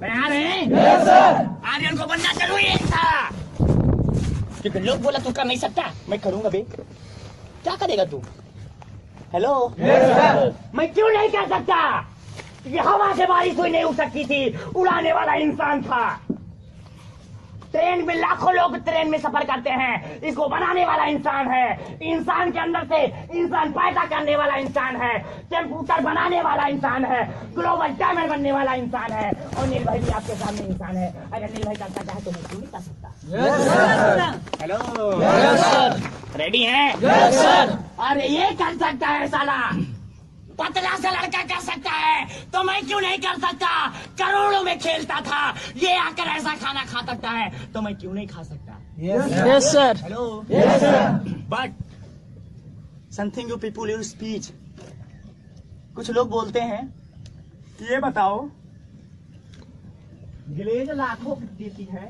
तैयार है? आर्यन को बनना जरूरी था, क्योंकि लोग बोला तू कर नहीं सकता, मैं करूंगा बे। क्या करेगा तू? हेलो, मैं क्यों नहीं कर सकता? ये हवा से बारिश हुई नहीं उड़ सकती थी, उड़ाने वाला इंसान था। ट्रेन में लाखों लोग ट्रेन में सफर करते हैं, इसको बनाने वाला इंसान है। इंसान के अंदर से इंसान पैदा करने वाला इंसान है, कंप्यूटर बनाने वाला इंसान है, ग्लोबल टाइमर बनने वाला इंसान है। और निर्भय भी आपके सामने इंसान है। अगर निर्भय कर सकता है तो मैं क्यों नहीं कर सकता? हेलो, रेडी है? अरे ये कर सकता है साला, पतला सा लड़का कर सकता है तो मैं क्यों नहीं कर सकता? करोड़ों में खेलता था, ये आकर ऐसा खाना खा सकता है तो मैं क्यों नहीं खा सकता? Yes, sir. Hello, but something you people your speech. कुछ लोग बोलते हैं कि ये बताओ, ग्लेज लाखों देती है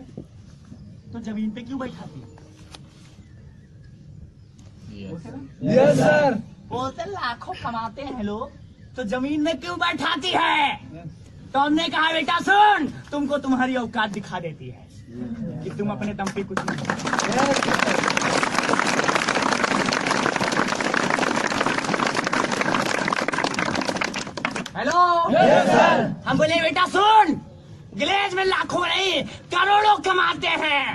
तो जमीन पे क्यों बैठाती है? Yes, sir. बोलते लाखों कमाते हैं लोग तो जमीन में क्यों बैठाती है? तो हमने कहा बेटा सुन, तुमको तुम्हारी औकात दिखा देती है कि तुम अपने दम पे कुछ नहीं। हेलो, हम बोले बेटा सुन, ग्लेज में लाखों नहीं करोड़ों कमाते हैं,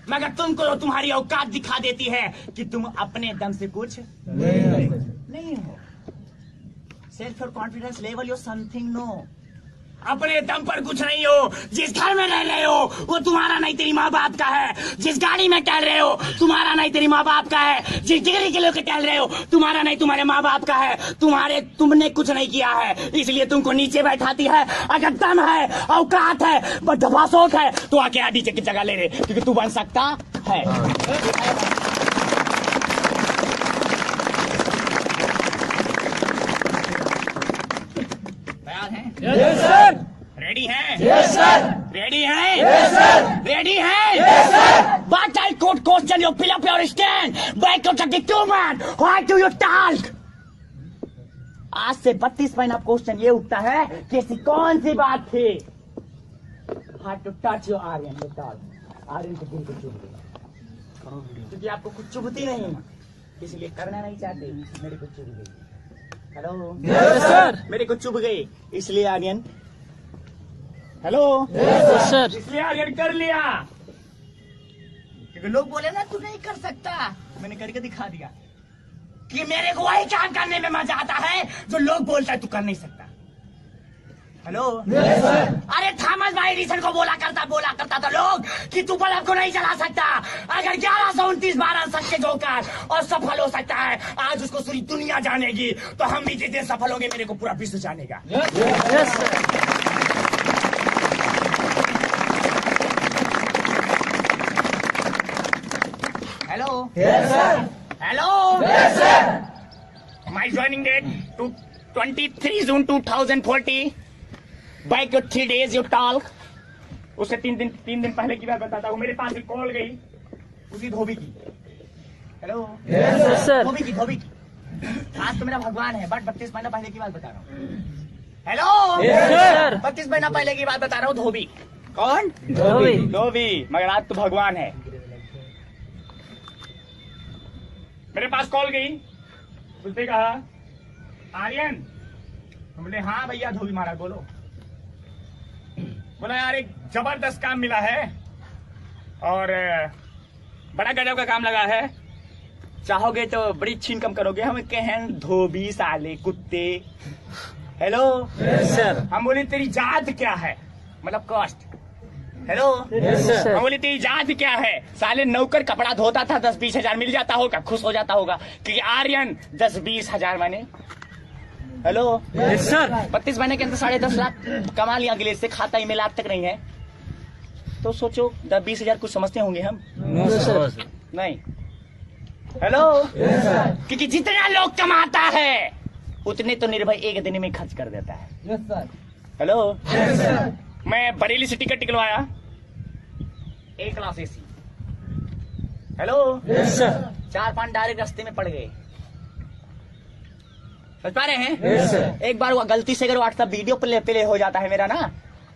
मगर तुमको तुम्हारी औकात दिखा देती है कि तुम अपने दम से कुछ नहीं हो। सेल्फ कॉन्फिडेंस लेवल यो समथिंग नो। अपने दम पर कुछ नहीं हो। जिस घर में रह रहे हो वो तुम्हारा नहीं तेरी माँ बाप का है। जिस गाड़ी में टहल रहे हो तुम्हारा नहीं तेरी माँ बाप का है। जिस डिग्री के लेकर टहल रहे हो तुम्हारा नहीं तुम्हारे माँ बाप का है। तुमने कुछ नहीं किया है, इसलिए तुमको नीचे बैठाती है। अगर दम है, औकात है, बट धपासोक है तो आके आधी की जगह ले रहे, क्योंकि तू बन सकता है। Yes, sir. रेडी है? Yes, sir. रेडी है? Yes, sir. रेडी है? Yes, sir. But I could question you, fill up your stand. Break out the two man. Why do you talk? आज से 32 महीना क्वेश्चन ये उठता है कि ऐसी कौन सी बात थी? Hard to touch your Aryan, you talk. Aryan को दिल को चुभ गई, क्योंकि आपको कुछ चुभती नहीं, इसलिए करना नहीं चाहते। मेरे को चुभ गई। Hello, Yes, sir. मेरे को चुभ गई, इसलिए आर्यन। Hello, Yes, sir. इसलिए आर्यन कर लिया, क्योंकि लोग बोले ना तू नहीं कर सकता, मैंने करके दिखा दिया कि मेरे को वही काम करने में मजा आता है जो लोग बोलता है तू कर नहीं सकता। Hello, Yes, sir. अरे थॉमस भाई एडिसन को बोला करता था लोग कि तू बल्ब को नहीं जला सकता। अगर 1129 12 सच्चे जोकर और सफल हो सकता है, आज उसको पूरी दुनिया जानेगी, तो हम भी जिस दिन सफल होंगे मेरे को पूरा विश्व जानेगा। Yes, sir. Hello, Yes, sir. Hello, Yes, sir. My joining date to 23 June 2040। Bike 3 days you talk. उससे 3 दिन पहले की बात बताता हूँ। मेरे पास एक कॉल गई, उसी धोबी की। Hello, Yes, sir. धोबी की। आज तो मेरा भगवान है, बट 32 महीना पहले की बात बता रहा हूँ। Hello, Yes, sir. 32 महीना पहले की बात बता रहा हूँ। धोबी कौन? धोबी। मगर आज तो भगवान है। मेरे पास कॉल गई, उसने कहा आर्यन। बोले हाँ भैया धोबी महाराज बोलो। बोला यार एक जबरदस्त काम मिला है और बड़ा गजब का काम लगा है, चाहोगे तो बड़ी अच्छी इनकम करोगे। हम कहें धोबी साले कुत्ते। Hello, Yes, sir. हम बोले तेरी जात क्या है, मतलब कास्ट। Hello, Yes, sir. हम बोले तेरी जात क्या है? साले नौकर कपड़ा धोता था, 10-20 हजार मिल जाता होगा, खुश हो जाता होगा, क्योंकि आर्यन 10-20 हजार माने। Hello, Yes, sir. 32 महीने के अंदर 10.5 लाख कमा लिया ग्लेज से, खाता ईमेल आज तक नहीं है। तो सोचो 10-20 हजार कुछ समझते होंगे हम? No, sir. नहीं। Hello, Yes, sir. क्योंकि जितना लोग कमाता है उतने तो निर्भय एक दिन में खर्च कर देता है। Yes, sir. Hello, Yes, sir. मैं बरेली से टिकट निकलवाया, A class AC। Hello, Yes, sir. 4-5 direct रास्ते में पड़ गए। समझ पा रहे हैं? Yes, sir. एक बार वो गलती से अगर व्हाट्सएप वीडियो प्ले हो जाता है मेरा ना,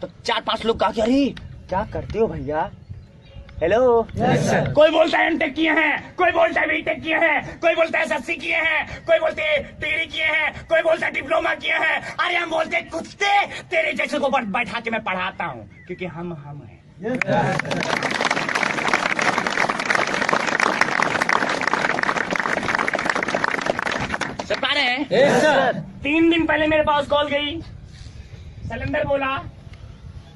तो 4-5 लोग कहा कि अरे क्या करते हो भैया। Hello, Yes, sir. कोई बोलता है एमटेक किए हैं, कोई बोलता है बीटेक किए हैं, कोई बोलता है एसएससी किए हैं, कोई बोलते हैं डिग्री किए हैं, कोई बोलता है डिप्लोमा किए हैं। अरे हम बोलते हैं कुत्ते तेरे जैसे को बैठा के मैं पढ़ाता हूँ, क्योंकि हम हैं। समझ पा रहे हैं? Yes, sir. 3 दिन पहले मेरे पास कॉल गई, सलेंदर बोला,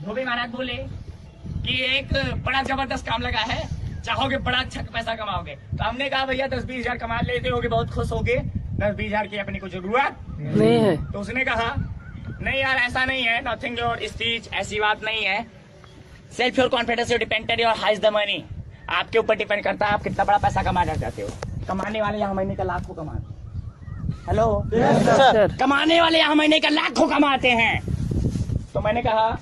धोबी महाराज बोले कि एक बड़ा जबरदस्त काम लगा है, चाहोगे बड़ा अच्छा पैसा कमाओगे। तो हमने कहा भैया 10-20 हजार कमा लेते होगे, बहुत खुश होगे, 10-20 हजार की अपनी को जरूरत नहीं है। तो उसने कहा नहीं यार ऐसा नहीं है, नथिंग योर स्पीच, ऐसी बात नहीं है। Self your confidence you depended your highs the money, आपके ऊपर डिपेंड करता है आप कितना बड़ा पैसा कमाना चाहते हो। कमाने वाले यहाँ महीने का लाखों कमाते हैं। Hello, sir. कमाने वाले यहाँ महीने का लाखों कमाते हैं। तो मैंने कहा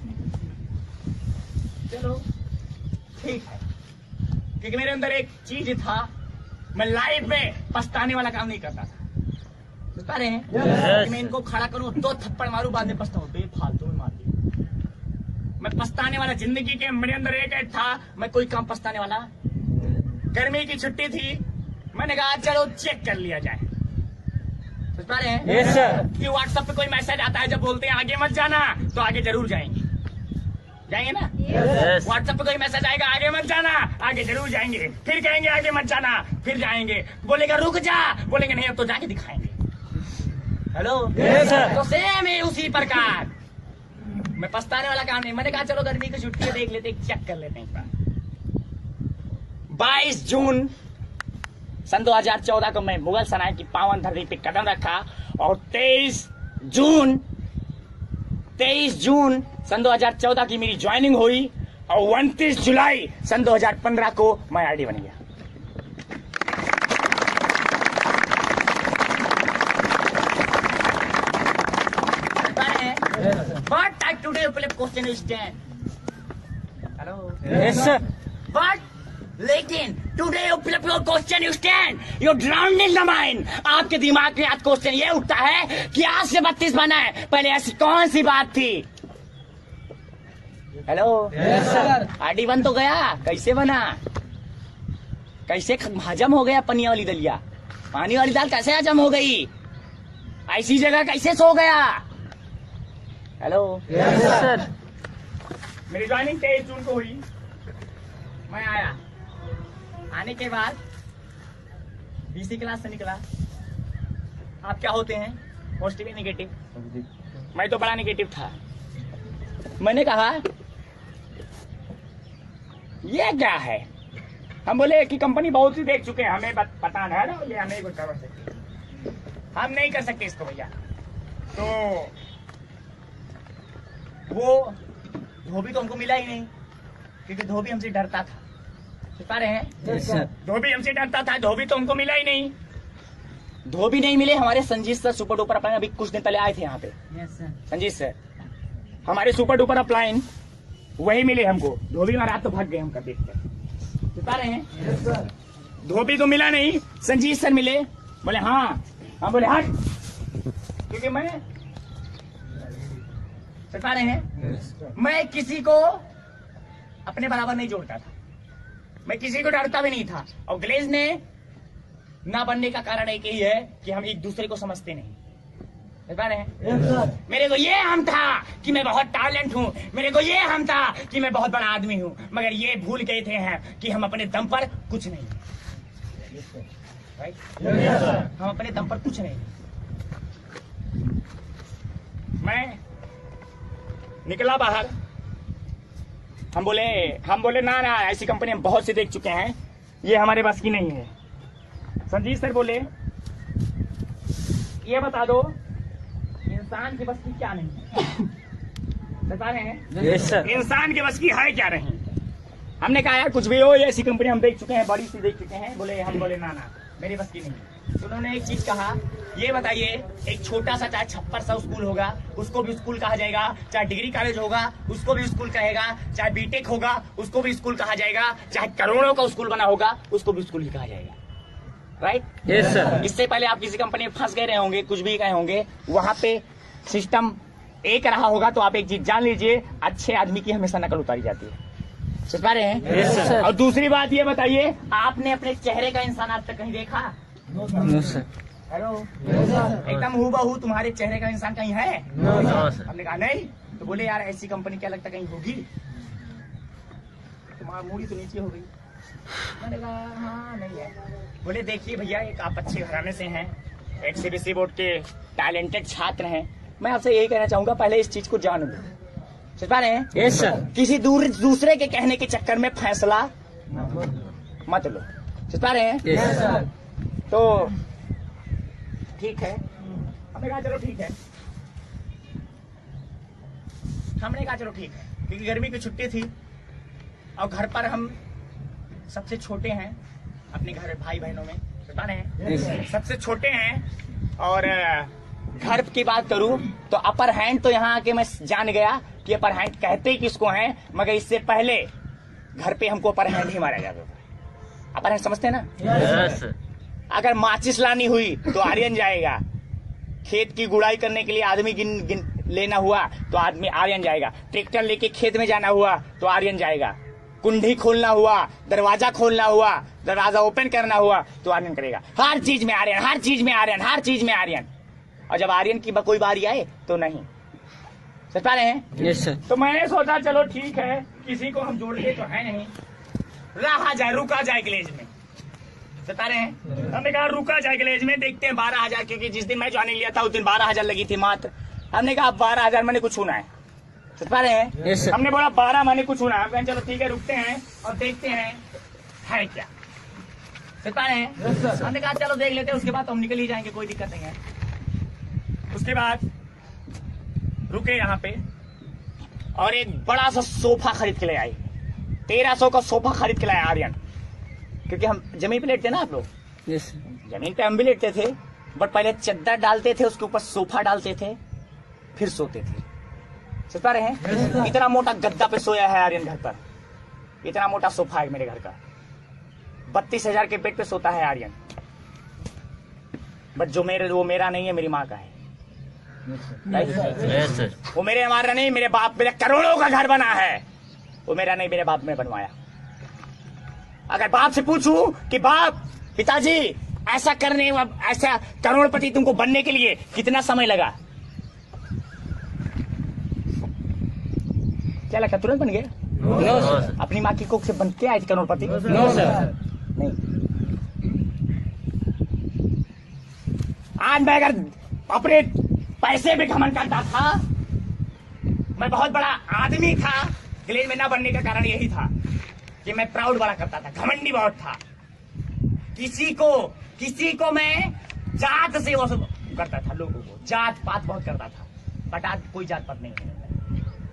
चलो ठीक है, क्योंकि मेरे अंदर एक चीज था, मैं लाइफ में पछताने वाला काम नहीं करता था। बता रहे हैं कि मैं इनको खड़ा करूं, 2 थप्पड़ मारूं, बाद में पछताऊं, बेफालतू में मार दिया। मैं पछताने वाला जिंदगी के मेरे अंदर एक था, मैं कोई काम पछताने वाला। गर्मी की छुट्टी थी, मैंने कहा चलो चेक कर लिया जाए। समझ पा रहे हैं? Yes, sir. कि व्हाट्सएप पे कोई मैसेज आता है, जब बोलते हैं आगे मत जाना, तो आगे जरूर जाएंगे, जाएंगे ना? Yes. व्हाट्सएप पे कोई मैसेज आएगा आगे मत जाना, आगे जरूर जाएंगे, फिर कहेंगे आगे मत जाना, फिर जाएंगे, बोलेगा रुक जा, बोलेंगे नहीं अब तो जाके दिखाएंगे। Hello, Yes, sir. तो सेम है उसी प्रकार। मैं पछताने वाला काम नहीं, मैंने कहा चलो गर्मी की छुट्टी है, देख लेते, चेक कर लेते हैं एक बार। 22 जून सन 2014 को मैं मुगल सराय की पावन धरती पे कदम रखा, और 23 जून सन 2014 की मेरी ज्वाइनिंग हुई, और 29 जुलाई सन 2015 को मैं आरडी बन गया। But I today flip question is 10. Hello. Yes, sir. But लेकिन today you flip your question you stand you drowned in the mind. आपके दिमाग में आज क्वेश्चन ये उठता है कि आज से 32 बना है, पहले ऐसी कौन सी बात थी? Hello, Yes, sir. आरडी बन तो गया, कैसे बना? कैसे हजम हो गया? पनिया वाली दलिया, पानी वाली दाल कैसे हजम हो गई? ऐसी जगह कैसे सो गया? Hello, Yes, sir. मेरी ज्वाइनिंग 23 जून को हुई। मैं आया, आने के बाद बीसी क्लास से निकला। आप क्या होते हैं, पॉजिटिव या नेगेटिव? मैं तो बड़ा नेगेटिव था। मैंने कहा ये क्या है? हम बोले कि कंपनी बहुत सी देख चुके हैं, हमें पता नहीं है ना, ये हमें कुछ कर सकते, हम नहीं कर सकते इसको भैया। तो वो धोबी तो हमको मिला ही नहीं, क्योंकि धोबी हमसे डरता था। बता रहे हैं? Yes, sir. धोबी हमसे डरता था, धोबी तो हमको मिला ही नहीं। धोबी नहीं मिले, हमारे Sanjeet sir super duper upline अभी कुछ दिन पहले आए थे यहाँ पे। संजीत सर हमारे सुपर डुपर अपलाइन वही मिले हमको। धोबी महाराज तो भाग गए हमका देख कर। बता रहे हैं? Yes, sir. धोबी तो मिला नहीं, संजीत सर मिले, बोले हाँ, हम बोले हट, क्योंकि मैं बता रहे हैं Yes, sir. मैं किसी को अपने बराबर नहीं जोड़ता था, मैं किसी को डरता भी नहीं था। और ग्लेज ने ना बनने का कारण एक ही है कि हम एक दूसरे को समझते नहीं। बता रहे हैं? Yes, sir. मेरे को ये हम था कि मैं बहुत टैलेंट हूँ, मेरे को ये हम था कि मैं बहुत बड़ा आदमी हूँ, मगर ये भूल गए थे हैं कि हम अपने दम पर कुछ नहीं। राइट? Yes, sir. हम अपने दम पर कुछ नहीं। मैं निकला बाहर, हम बोले ना ना, ऐसी कंपनी हम बहुत सी देख चुके हैं, ये हमारे बस की नहीं है। संजीत सर बोले ये बता दो इंसान के बस की क्या नहीं है? बता रहे हैं? Yes, sir. इंसान के बस की है क्या नहीं? हमने कहा यार कुछ भी हो, ये ऐसी कंपनी हम देख चुके हैं, बड़ी सी देख चुके हैं। हम बोले ना ना, मेरी बस की नहीं है। तो उन्होंने एक चीज कहा, ये बताइए, एक छोटा सा चाहे 5600 स्कूल होगा उसको भी स्कूल कहा जाएगा, चाहे डिग्री कॉलेज होगा उसको भी स्कूल कहेगा, चाहे बीटेक होगा उसको भी स्कूल कहा जाएगा, चाहे करोड़ों का स्कूल बना होगा उसको भी स्कूल ही कहा जाएगा। राइट? Yes sir. इससे पहले आप किसी कंपनी में फंस गए होंगे, कुछ भी गए होंगे, वहां पे सिस्टम एक रहा होगा, तो आप एक चीज जान लीजिए, अच्छे आदमी की हमेशा नकल उतारी जाती है। समझ पा रहे हैं? Yes sir. और दूसरी बात ये बताइए, आपने अपने चेहरे का इंसान आज तक कहीं देखा? No sir. हेलो, एकदम हूबहू तुम्हारे चेहरे का इंसान कहीं है? No sir. हमने कहा नहीं, तो बोले यार ऐसी कंपनी क्या लगता कहीं होगी? तुम्हारा मूडी तो नीचे हो गई। मैंने कहा हाँ नहीं है। बोले देखिए भैया, एक आप अच्छे घराने से हैं, एक सीबीएसई बोर्ड के टैलेंटेड छात्र हैं, मैं आपसे यही कहना चाहूंगा, पहले इस चीज को जान लो। समझ पा रहे हैं? Yes sir. किसी दूसरे के कहने के चक्कर में फैसला मत लो। समझ पा रहे हैं? Yes sir. तो ठीक है, हमने कहा चलो ठीक है, हमने कहा चलो ठीक है, क्योंकि गर्मी की छुट्टी थी और घर पर हम सबसे छोटे हैं अपने घर भाई बहनों में, बता रहे हैं सबसे छोटे हैं। और घर की बात करूं तो अपर हैंड तो यहाँ आके मैं जान गया कि अपर हैंड कहते ही किसको हैं, मगर इससे पहले घर पे हमको अपर हैंड ही मारा जाता था। अपर हैंड समझते हैं ना? Yes sir. अगर माचिस लानी हुई तो आर्यन जाएगा, खेत की गुड़ाई करने के लिए आदमी गिन लेना हुआ तो आदमी आर्यन जाएगा, ट्रैक्टर लेके खेत में जाना हुआ तो आर्यन जाएगा, कुंडी खोलना हुआ, दरवाजा खोलना हुआ, दरवाजा ओपन करना हुआ तो आर्यन करेगा। हर चीज में आर्यन, हर चीज में आर्यन, हर चीज में आर्यन। और जब आर्यन की कोई बारी आए तो नहीं। समझ पा रहे हैं? Yes sir. तो मैंने सोचा चलो ठीक है, किसी को हम जोड़ते तो है नहीं, रहा जाए, रुका जाए ग्लेज में। बता रहे हैं? हमने कहा रुका जाए ग्लेज में, देखते हैं 12,000, क्योंकि जिस दिन मैं ज्वाइनिंग लिया था उस दिन 12,000 लगी थी मात्र। हमने कहा 12,000 मैंने कुछ सुना है। समझ पा रहे हैं? Yes sir. हमने बोला 12 मैंने कुछ सुना है, चलो ठीक है रुकते हैं और देखते हैं है क्या। समझ पा रहे हैं? हमने कहा चलो देख लेते हैं, उसके बाद तो हम निकल ही जाएंगे, कोई दिक्कत नहीं है। उसके बाद रुके यहाँ पे और एक बड़ा सा सोफा खरीद के ले आए। 1300 का सोफा खरीद के लाए आर्यन, क्योंकि हम जमीन पे लेटते ना आप लोग, यस सर। जमीन पे हम भी लेटते थे, बट पहले चद्दर डालते थे, उसके ऊपर सोफा डालते थे, फिर सोते थे। समझ पा रहे हैं? इतना मोटा गद्दा पे सोया है आर्यन घर पर, इतना मोटा सोफा है मेरे घर का। 32,000 के बेड पे सोता है आर्यन, बट जो वो मेरा नहीं है, मेरी माँ का है। Yes sir. वो मेरे हमारा नहीं, मेरे बाप, मेरे करोड़ों का घर बना है, वो मेरा नहीं, मेरे बाप ने बनवाया। अगर बाप से पूछूं कि बाप, पिताजी ऐसा करने, ऐसा करोड़पति तुमको बनने के लिए कितना समय लगा, क्या लगता तुरंत बन गए? No sir. अपनी माँ की कोख से बन के आए थे करोड़पति? No sir. नहीं। आज मैं अगर अपने पैसे पे घमंड करता था, मैं बहुत बड़ा आदमी था, ग्लेज में ना बनने का कारण यही था कि मैं प्राउड बड़ा करता था, घमंडी बहुत था। किसी को मैं जात से वो सब करता था, लोगों को जात पात बहुत करता था, बट आज कोई जात पात नहीं है।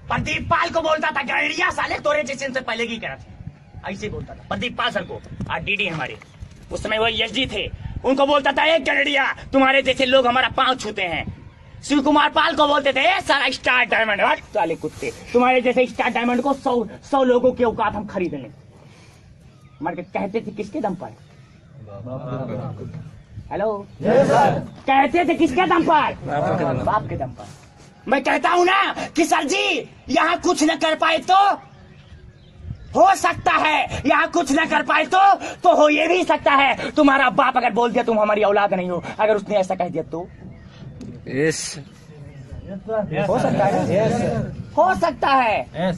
प्रदीप पाल को बोलता था गैरिया साले तोरे जैसे से पहले की करा थे, ऐसे बोलता था प्रदीप पाल सर को। आज डीडी हमारे, उस समय वो यशजी थे, उनको बोलता था एक गैरिया तुम्हारे जैसे लोग हमारा पांव छूते हैं। शिव कुमार पाल को बोलते थे सारा स्टार डायमंड, साले कुत्ते तुम्हारे जैसे स्टार डायमंड को 100 लोगों के औकात हम खरीद लें। हमारे कहते थे किसके दम पर? हेलो, कहते थे किसके दम पर? बाप के दम पर। मैं कहता हूं ना कि सर जी यहाँ कुछ न कर पाए तो हो सकता है, यहाँ कुछ न कर पाए तो हो ये भी सकता है तुम्हारा बाप अगर बोल दिया तुम हमारी औलाद नहीं हो, अगर उसने ऐसा कह दिया तो यस हो सकता है, हो सकता है,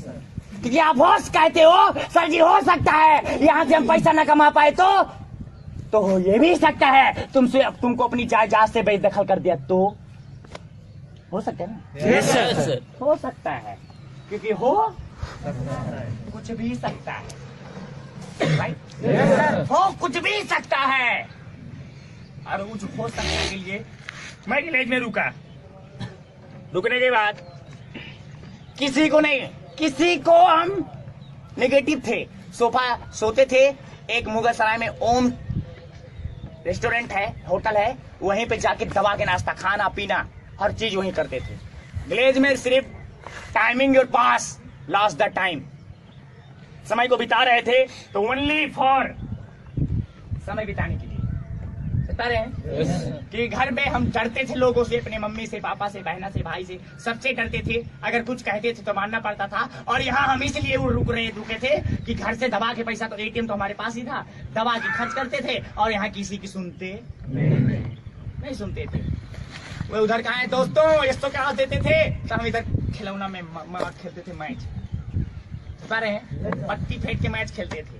क्योंकि आप होश कहते हो सर जी, हो सकता है यहाँ से हम पैसा न कमा पाए तो हो ये भी सकता है तुमको अपनी जायदाद से बेदखल कर दिया तो हो सकता है ना? Yes sir. हो सकता है, क्योंकि हो कुछ भी सकता है, राइट? हो कुछ भी सकता है, और कुछ हो सकने के लिए मैं विलेज में रुका। रुकने के बाद किसी को नहीं, किसी को हम नेगेटिव थे, सोफा सोते थे। एक मुगल सराय में ओम रेस्टोरेंट है, होटल है, वहीं पे जाके दबा के नाश्ता, खाना पीना हर चीज वहीं करते थे। विलेज में सिर्फ timing your pass, lost the time, समय को बिता रहे थे, तो ओनली फॉर समय बिताने के लिए। बता रहे हैं कि घर में हम डरते थे लोगों से, अपने मम्मी से, पापा से, बहना से, भाई से, सबसे डरते थे। अगर कुछ कहते थे तो मानना पड़ता था। और यहाँ हम इसलिए रुके थे कि घर से दबा के पैसा, तो एटीएम तो हमारे पास ही था, दबा के खर्च करते थे और यहाँ किसी की सुनते नहीं सुनते थे। वो उधर कहाँ है दोस्तों, ये तो क्या देते थे, तो हम इधर खिलौना में खेलते थे, मैच बता रहे हैं, पत्ती फेंक के मैच खेलते थे।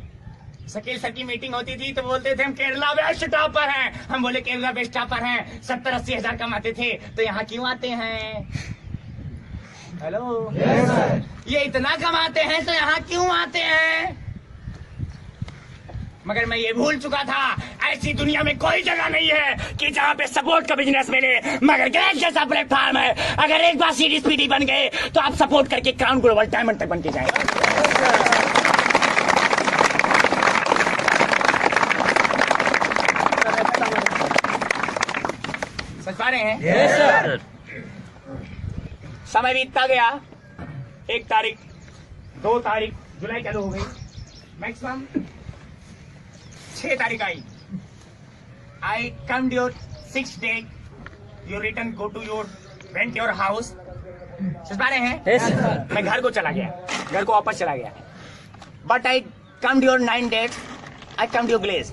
शकील सर की मीटिंग होती थी तो बोलते थे हम केरला बेस्ट टॉपर हैं। हम बोले केरला बेस्ट टॉपर हैं, 70-80 हजार कमाते थे, तो यहाँ क्यों आते हैं? हेलो, ये इतना कमाते हैं तो यहाँ क्यों आते हैं? मगर मैं ये भूल चुका था, ऐसी दुनिया में कोई जगह नहीं है कि जहाँ पे सपोर्ट का बिजनेस मिले। मगर गैस जैसा प्लेटफॉर्म है, अगर एक बार सीरीज पीडी बन गए तो आप सपोर्ट करके क्राउन ग्लोबल डायमंड तक बन के जाएंगे। समझ पा रहे हैं? Yes sir. समय बीतता गया, 1 तारीख 2 तारीख जुलाई चालू हो गई, मैक्सिमम 6 तारीख आई come your 6 day, your return go to your rent your house. समझ पा रहे हैं? Yes sir. मैं घर को चला गया, घर को वापस चला गया, but I come your 9 days, I come your village.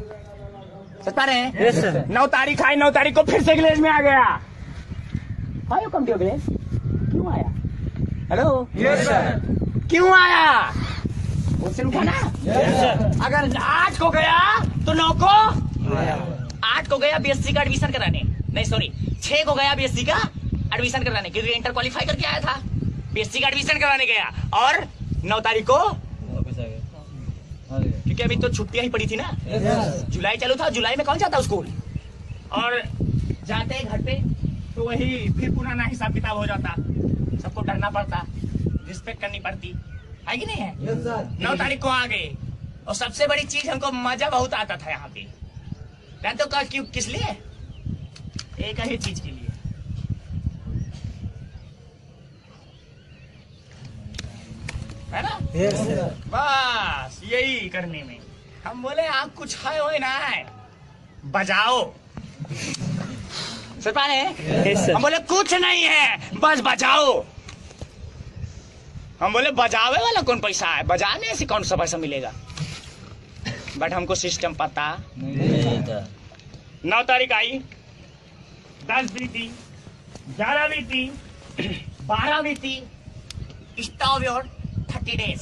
समझ पा रहे हैं? Yes sir. 9 तारीख आई, 9 तारीख को फिर से विलेज में आ गया। How you come to your village? क्यों आया? Hello, yes sir. क्यों आया? उससे उठाना। Yes sir. अगर 8 को गया तो 9 को 8 को गया बीएससी का एडमिशन कराने, नहीं सॉरी 6 को गया बीएससी का एडमिशन कराने, क्योंकि इंटर क्वालिफाई करके आया था, बीएससी का एडमिशन कराने गया। और 9 तारीख को वापस आ गया, क्योंकि अभी तो छुट्टियां ही पड़ी थी ना, जुलाई चालू था, जुलाई में कौन जाता स्कूल, और जाते घर पे तो वही फिर पुराना हिसाब किताब हो जाता, सबको डरना पड़ता, रिस्पेक्ट करनी पड़ती है कि नहीं है? 9 तारीख को आ गए, और सबसे बड़ी चीज हमको मजा बहुत आता था यहाँ पे, तो क्यों, किस लिए? एक ही चीज के लिए, है ना? Yes sir. बस यही करने में हम बोले आप कुछ है हो ना है, बजाओ। समझ पा रहे हैं? Yes sir. हम बोले कुछ नहीं है, बस बजाओ। हम बोले बजावे वाला कौन पैसा है, बजाने से कौन सा पैसा मिलेगा? बट हमको सिस्टम पता नहीं था। 9 तारीख आई, 10 बीती, 11 बीती, 12 बीती, स्टॉप योर 30 डेज।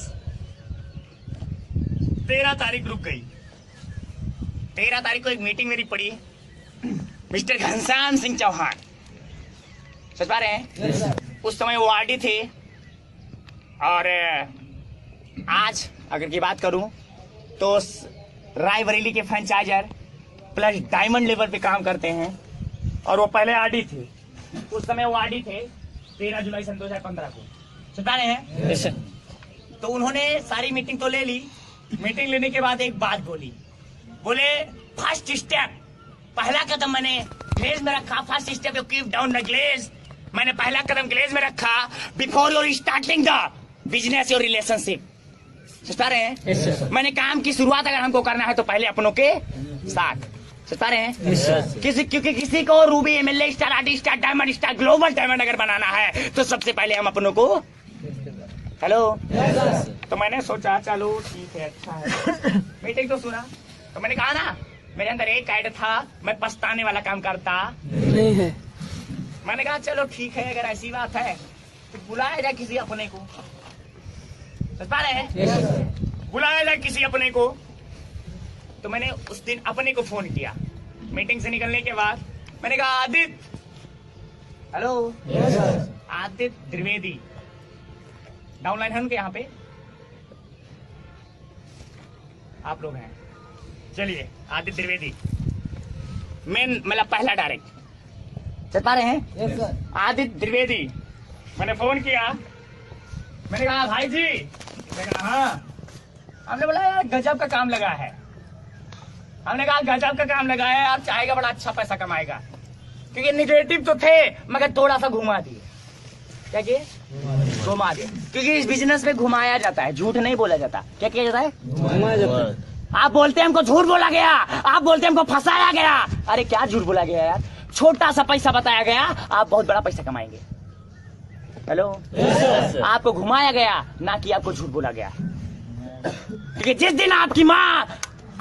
13 तारीख रुक गई। 13 तारीख को एक मीटिंग मेरी पड़ी, मिस्टर घनश्याम सिंह चौहान, समझ पा रहे हैं? उस समय वो आरडी थे, और आज अगर की बात करूं तो रायबरेली के फ्रेंचाइजर प्लस डायमंड लेवल पे काम करते हैं, और वो पहले आरडी थे। उस समय वो आरडी थे 13 जुलाई सन 2015 को, समझ पा रहे हैं? Yes sir. तो उन्होंने सारी मीटिंग तो ले ली, मीटिंग लेने के बाद एक बात बोली, बोले फर्स्ट स्टेप, पहला कदम मैंने ग्लेज में रखा, first step you keep down the glaze, मैंने पहला कदम ग्लेज में रखा before your starting the business your relationship. समझ पा रहे हैं? Yes sir. मैंने काम की शुरुआत अगर हमको करना है तो पहले अपनों के साथ, समझ पा रहे हैं? Yes sir. क्योंकि किसी को Ruby MLA star, artist star, diamond star, global diamond अगर बनाना है तो सबसे पहले हम अपनों को, हेलो, तो मैंने सोचा चलो ठीक है, अच्छा है, मीटिंग तो सुना, तो मैंने कहा ना मेरे अंदर एक आइडिया था, मैं पछताने वाला काम करता नहीं है। मैंने कहा चलो ठीक है, अगर ऐसी बात है तो बुलाया जाए किसी अपने को, समझ पा रहे हैं? बुलाया जाए किसी अपने को। तो मैंने उस दिन अपने को फोन किया, मीटिंग से निकलने के बाद मैंने कहा आदित्य, हेलो, आदित्य द्विवेदी, डाउनलाइन है उनके यहाँ पे, आप लोग हैं, चलिए आदित्य द्विवेदी मेन, मतलब पहला डायरेक्ट, चल पा रहे हैं? आदित्य द्विवेदी, मैंने फोन किया, मैंने कहा भाई जी, मैंने कहा हाँ, हमने बोला यार गजब का काम लगा है, हमने कहा गजब का काम लगा है, आप चाहेगा बड़ा अच्छा पैसा कमाएगा, क्योंकि निगेटिव तो थे मगर थोड़ा सा घुमा दिए, क्या किए? घुमा दिए, क्योंकि इस बिजनेस में घुमाया जाता है, झूठ नहीं बोला जाता। क्या किया जाता है? घुमाया जाता है। आप बोलते हैं हमको झूठ बोला गया, आप बोलते हैं हमको फंसाया गया। अरे क्या झूठ बोला गया यार, छोटा सा पैसा बताया गया, आप बहुत बड़ा पैसा कमाएंगे। हेलो, आपको घुमाया गया, ना कि आपको झूठ बोला गया। क्योंकि जिस दिन आपकी माँ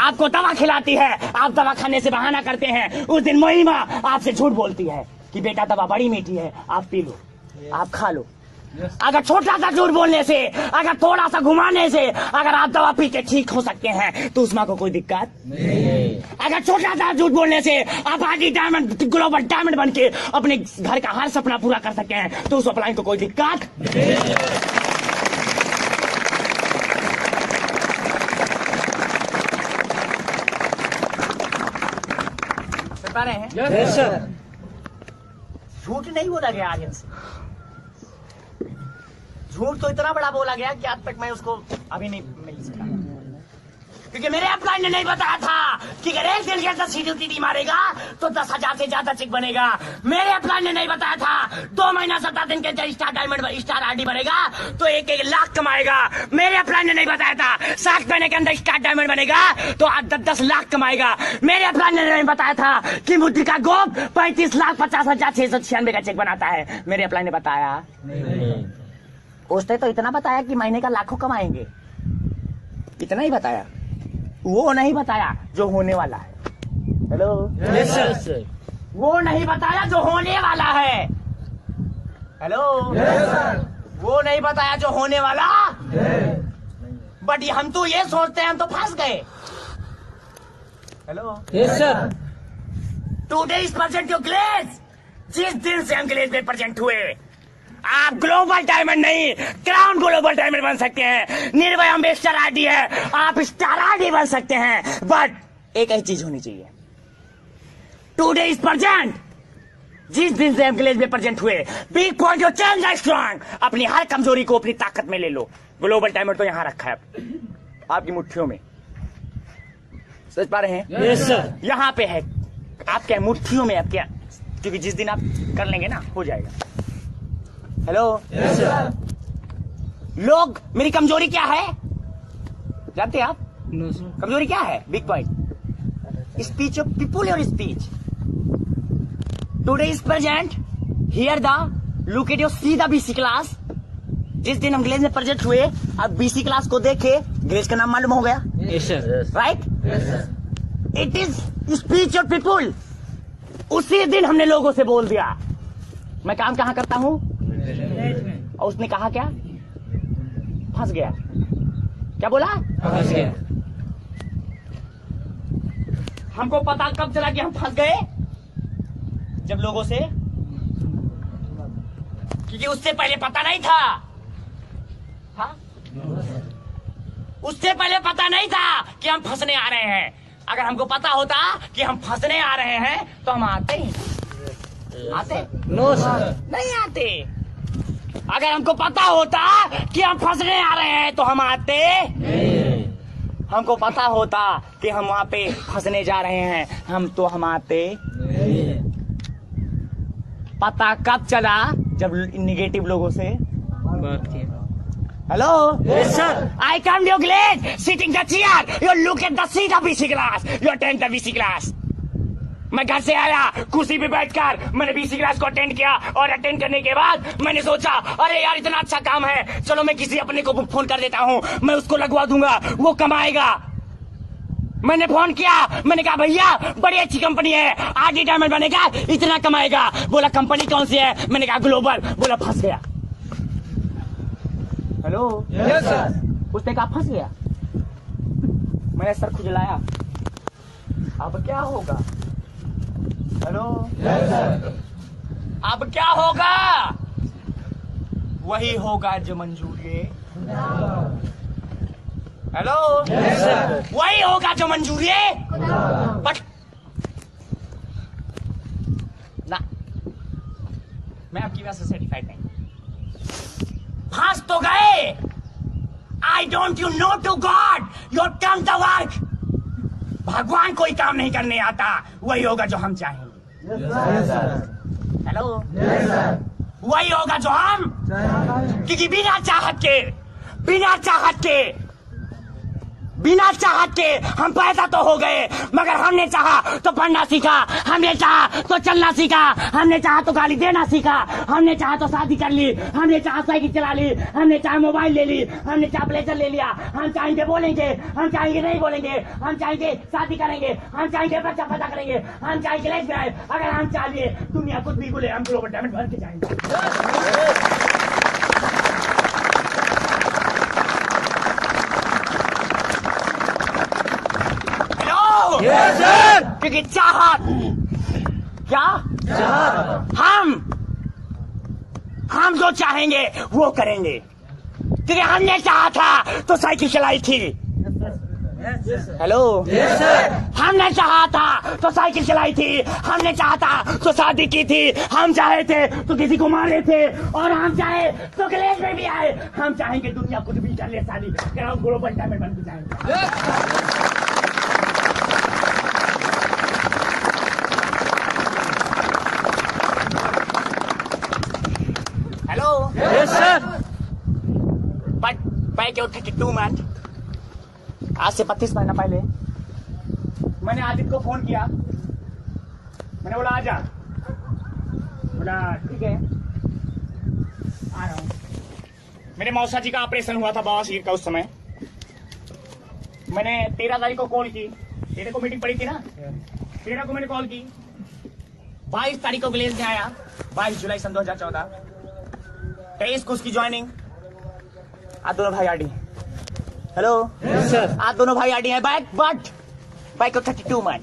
आपको दवा खिलाती है, आप दवा खाने से बहाना करते हैं, उस दिन वही माँ आपसे झूठ बोलती है कि बेटा दवा बड़ी मीठी है, आप पी लो, आप खा लो। अगर छोटा सा झूठ बोलने से, अगर थोड़ा सा घुमाने से, अगर आप दवा पी के ठीक हो सकते हैं तो उस माँ को कोई दिक्कत नहीं। अगर छोटा सा झूठ बोलने से आप आगे डायमंड, ग्लोबल डायमंड बन के अपने घर का हर सपना पूरा कर सकते हैं तो उस अपलाइन को कोई दिक्कत नहीं। पा रहे हैं? Yes sir. झूठ नहीं बोला गया आर्यन से, झूठ तो इतना बड़ा बोला गया कि आज तक मैं उसको अभी नहीं मिल सका। क्योंकि मेरे अपलाइन ने नहीं बताया था कि अगर एक दिन के अंदर सीटीटी मारेगा तो 10,000 से ज्यादा चेक बनेगा। मेरे अपलाइन ने नहीं बताया था 2 महीना 17 दिन के अंदर स्टार डायमंड, स्टार आरडी बनेगा तो 1-1 लाख कमाएगा। मेरे अपलाइन ने नहीं बताया था 7 महीने के अंदर स्टार डायमंड बनेगा तो 10-10 लाख कमाएगा। मेरे अपलाइन ने नहीं बताया था कि मुद्रिका गोप 35,50,696 का चेक बनाता है। मेरे अपलाइन ने बताया नहीं। उसने तो इतना बताया कि महीने का लाखों कमाएंगे, इतना ही बताया, वो नहीं बताया जो होने वाला है। Hello, yes sir. वो नहीं बताया जो होने वाला है। हेलो, वो नहीं बताया जो होने वाला। बट हम तो ये सोचते हैं हम तो फंस गए। Hello, yes sir. Today is present your glaze. जिस दिन से हम ग्लेज में प्रेजेंट हुए, आप ग्लोबल डायमंड नहीं, क्राउन ग्लोबल डायमंड बन सकते हैं। निर्भय अम्बेस्टर आरडी है, आप स्टार आरडी बन सकते हैं। बट एक ही चीज होनी चाहिए, टुडे इज प्रेजेंट। जिस दिन से हम ग्लेज में प्रेजेंट हुए, बिग पॉइंट योर चेंज है स्ट्रॉन्ग। अपनी हर कमजोरी को अपनी ताकत में ले लो। ग्लोबल डायमंड तो यहां रखा है आपकी मुट्ठियों में, समझ पा रहे हैं? Yes sir. यहां पे है आपके मुट्ठियों में, आपके, क्योंकि जिस दिन आप कर लेंगे ना हो जाएगा। Hello, yes sir. लोग, मेरी कमजोरी क्या है जानते हैं आप? No sir. कमजोरी क्या है? Big point, speech of people, your speech. Today is present here the look at your see the BC class. जिस दिन हम ग्लेज में प्रेजेंट हुए, अब बीसी क्लास को देखे, ग्लेज का नाम मालूम हो गया, yes sir. Right? It is speech of people. उसी दिन हमने लोगों से बोल दिया मैं काम कहां करता हूं, और उसने कहा क्या? फंस गया। क्या बोला? फंस गया। हमको पता कब चला कि हम फंस गए? जब लोगों से, क्योंकि उससे पहले पता नहीं था। हाँ? उससे पहले पता नहीं था कि हम फंसने आ रहे हैं। अगर हमको पता होता कि हम फंसने आ रहे हैं तो हम आते ही, आते नो सर। नहीं आते। अगर हमको पता होता कि हम फंसने आ रहे हैं तो हम आते। हमको पता होता कि हम वहां पे फंसने जा रहे हैं हम आते। पता कब चला? जब निगेटिव लोगों से बात किया। Hello, yes sir. I come your glaze, sitting the chair, you look at the seat of BC class, you attend the BC class. मैं घर से आया, कुर्सी पे बैठकर मैंने बीसी क्लास को अटेंड किया, और अटेंड करने के बाद मैंने सोचा अरे यार इतना अच्छा काम है, चलो मैं किसी अपने को फोन कर देता हूँ, मैं उसको लगवा दूंगा, वो कमाएगा। मैंने फोन किया, मैंने कहा भैया बड़ी अच्छी कंपनी है, आरडी डायमंड बनेगा, इतना कमाएगा। बोला कंपनी कौन सी है? मैंने कहा ग्लोबल। बोला फंस गया। Hello, yes sir. उसने कहा फंस गया। मैंने सर खुजलाया, अब क्या होगा? Hello, yes sir. अब क्या होगा? वही होगा जो मंजूर है। Hello, yes sir. वही होगा जो मंजूर है। बट ना, मैं आपकी बात से सेटिस्फाइड नहीं। फंस तो गए। I don't you know to god your come the work. भगवान कोई काम नहीं करने आता, वही होगा जो हम चाहेंगे। हेलो, वही होगा जो हम, क्योंकि बिना चाहत के बिना चाहत के हम पैदा तो हो गए, मगर हमने चाहा तो पढ़ना सीखा, हमने चाहा तो चलना सीखा, हमने चाहा तो गाली देना सीखा, हमने चाहा तो शादी कर ली, हमने चाहा साइकिल चला ली, हमने चाहा मोबाइल ले ली, हमने चाहा ब्लेजर ले लिया। हम चाहेंगे बोलेंगे, हम चाहेंगे नहीं बोलेंगे, हम चाहेंगे शादी करेंगे, हम चाहेंगे बच्चा पैदा करेंगे, हम चाहेंगे लेस्बियन। अगर हम चाहिए दुनिया कुछ भी बोले, हम ग्लोबल डायमंड बन के जाएंगे। Yes sir. क्योंकि चाहत क्या हम जो चाहेंगे वो करेंगे। क्योंकि हमने चाहा था तो साइकिल चलाई थी। Hello yes sir. हमने चाहा था तो साइकिल चलाई थी, हमने चाहा था तो शादी की थी, हम चाहे थे तो किसी को मारे थे, और हम चाहे तो कलेश में भी आए। हम चाहेंगे दुनिया कुछ भी कर ले, शादी हम ग्लोबल डायमंड बन के जाएंगे। Yes sir. बैक 32 मिनट, आज से 32 महीना पहले मैंने आदित्य को फोन किया। मैंने बोला आजा, बोला ठीक है आ रहा हूँ। मेरे मौसा जी का ऑपरेशन हुआ था बवासीर का। उस समय मैंने 13 तारीख को कॉल की, 13 को मीटिंग पड़ी थी ना, 13 को मैंने कॉल की। 22 तारीख को विलेज में आया, 22 जुलाई सन 2014। 23 को उसकी ज्वाइनिंग। आज दोनों भाई आडी। Hello yes sir. आज दोनों भाई आडी हैं। बाइक को 32 minute.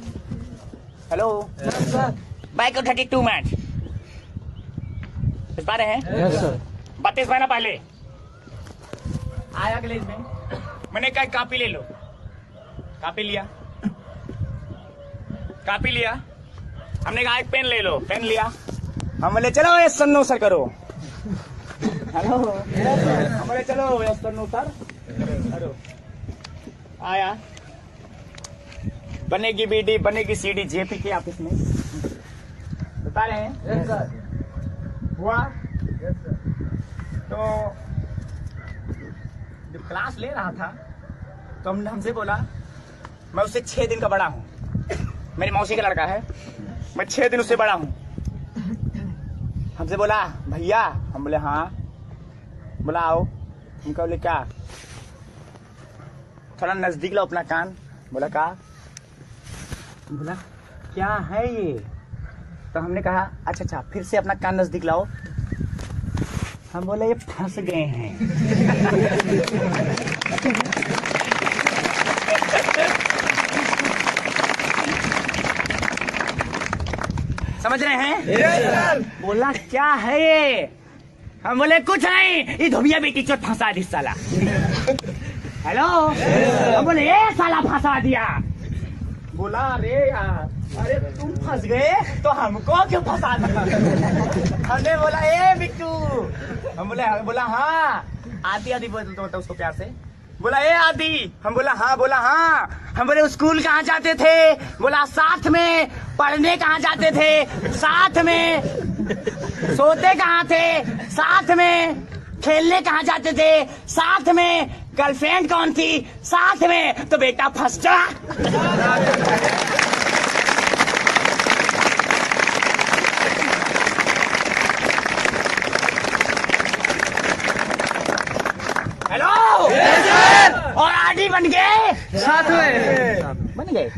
Hello yes sir. Bike को 32 मिनट इस बारे हैं। Yes sir. 32 महीना पहले आया विलेज में। मैंने कहा कॉपी ले लो, कॉपी लिया, कॉपी लिया। हमने कहा एक पेन ले लो, पेन लिया। हम बोले चलो ये सन्नो सर करो। हेलो हमारे चलो सर करो। आया, बनेगी बीडी, बनेगी सीडी, जेपी के ऑफिस में बता रहे हैं। Yes sir. हुआ यस सर। तो जब क्लास ले रहा था तो हमसे बोला, मैं उससे 6 दिन का बड़ा हूँ, मेरी मौसी का लड़का है, मैं 6 दिन उससे बड़ा हूँ। हमसे बोला भैया, हम बोले हाँ। बोला आओ। हम बोले क्या, थोड़ा नजदीक लो अपना कान। बोला क्या, बोला क्या है ये। तो हमने कहा अच्छा फिर से अपना कान नजदीक लाओ। हम बोले ये फंस गए हैं। समझ रहे हैं। Yes sir. बोला क्या है ये। हम बोले कुछ नहीं, ये धोबिया बेटी चोट फंसा दी साला। हेलो हम बोले ये साला फंसा दिया। बोला अरे यार, अरे तुम फंस गए तो हमको क्यों फंसा दिया। हमने बोला ए बिट्टू, हम बोला हाँ। आदि बोलता उसको प्यार से। बोला ए आदि, हम बोला हाँ। बोला हाँ। हम बोले स्कूल कहाँ जाते थे। बोला साथ में। पढ़ने कहाँ जाते थे, साथ में। सोते कहाँ थे, साथ में। खेलने कहाँ जाते थे, साथ में। गर्लफ्रेंड कौन थी, साथ में। तो बेटा फंस जा। Hello yes sir. और आदि बन गए, साथ में बन गए।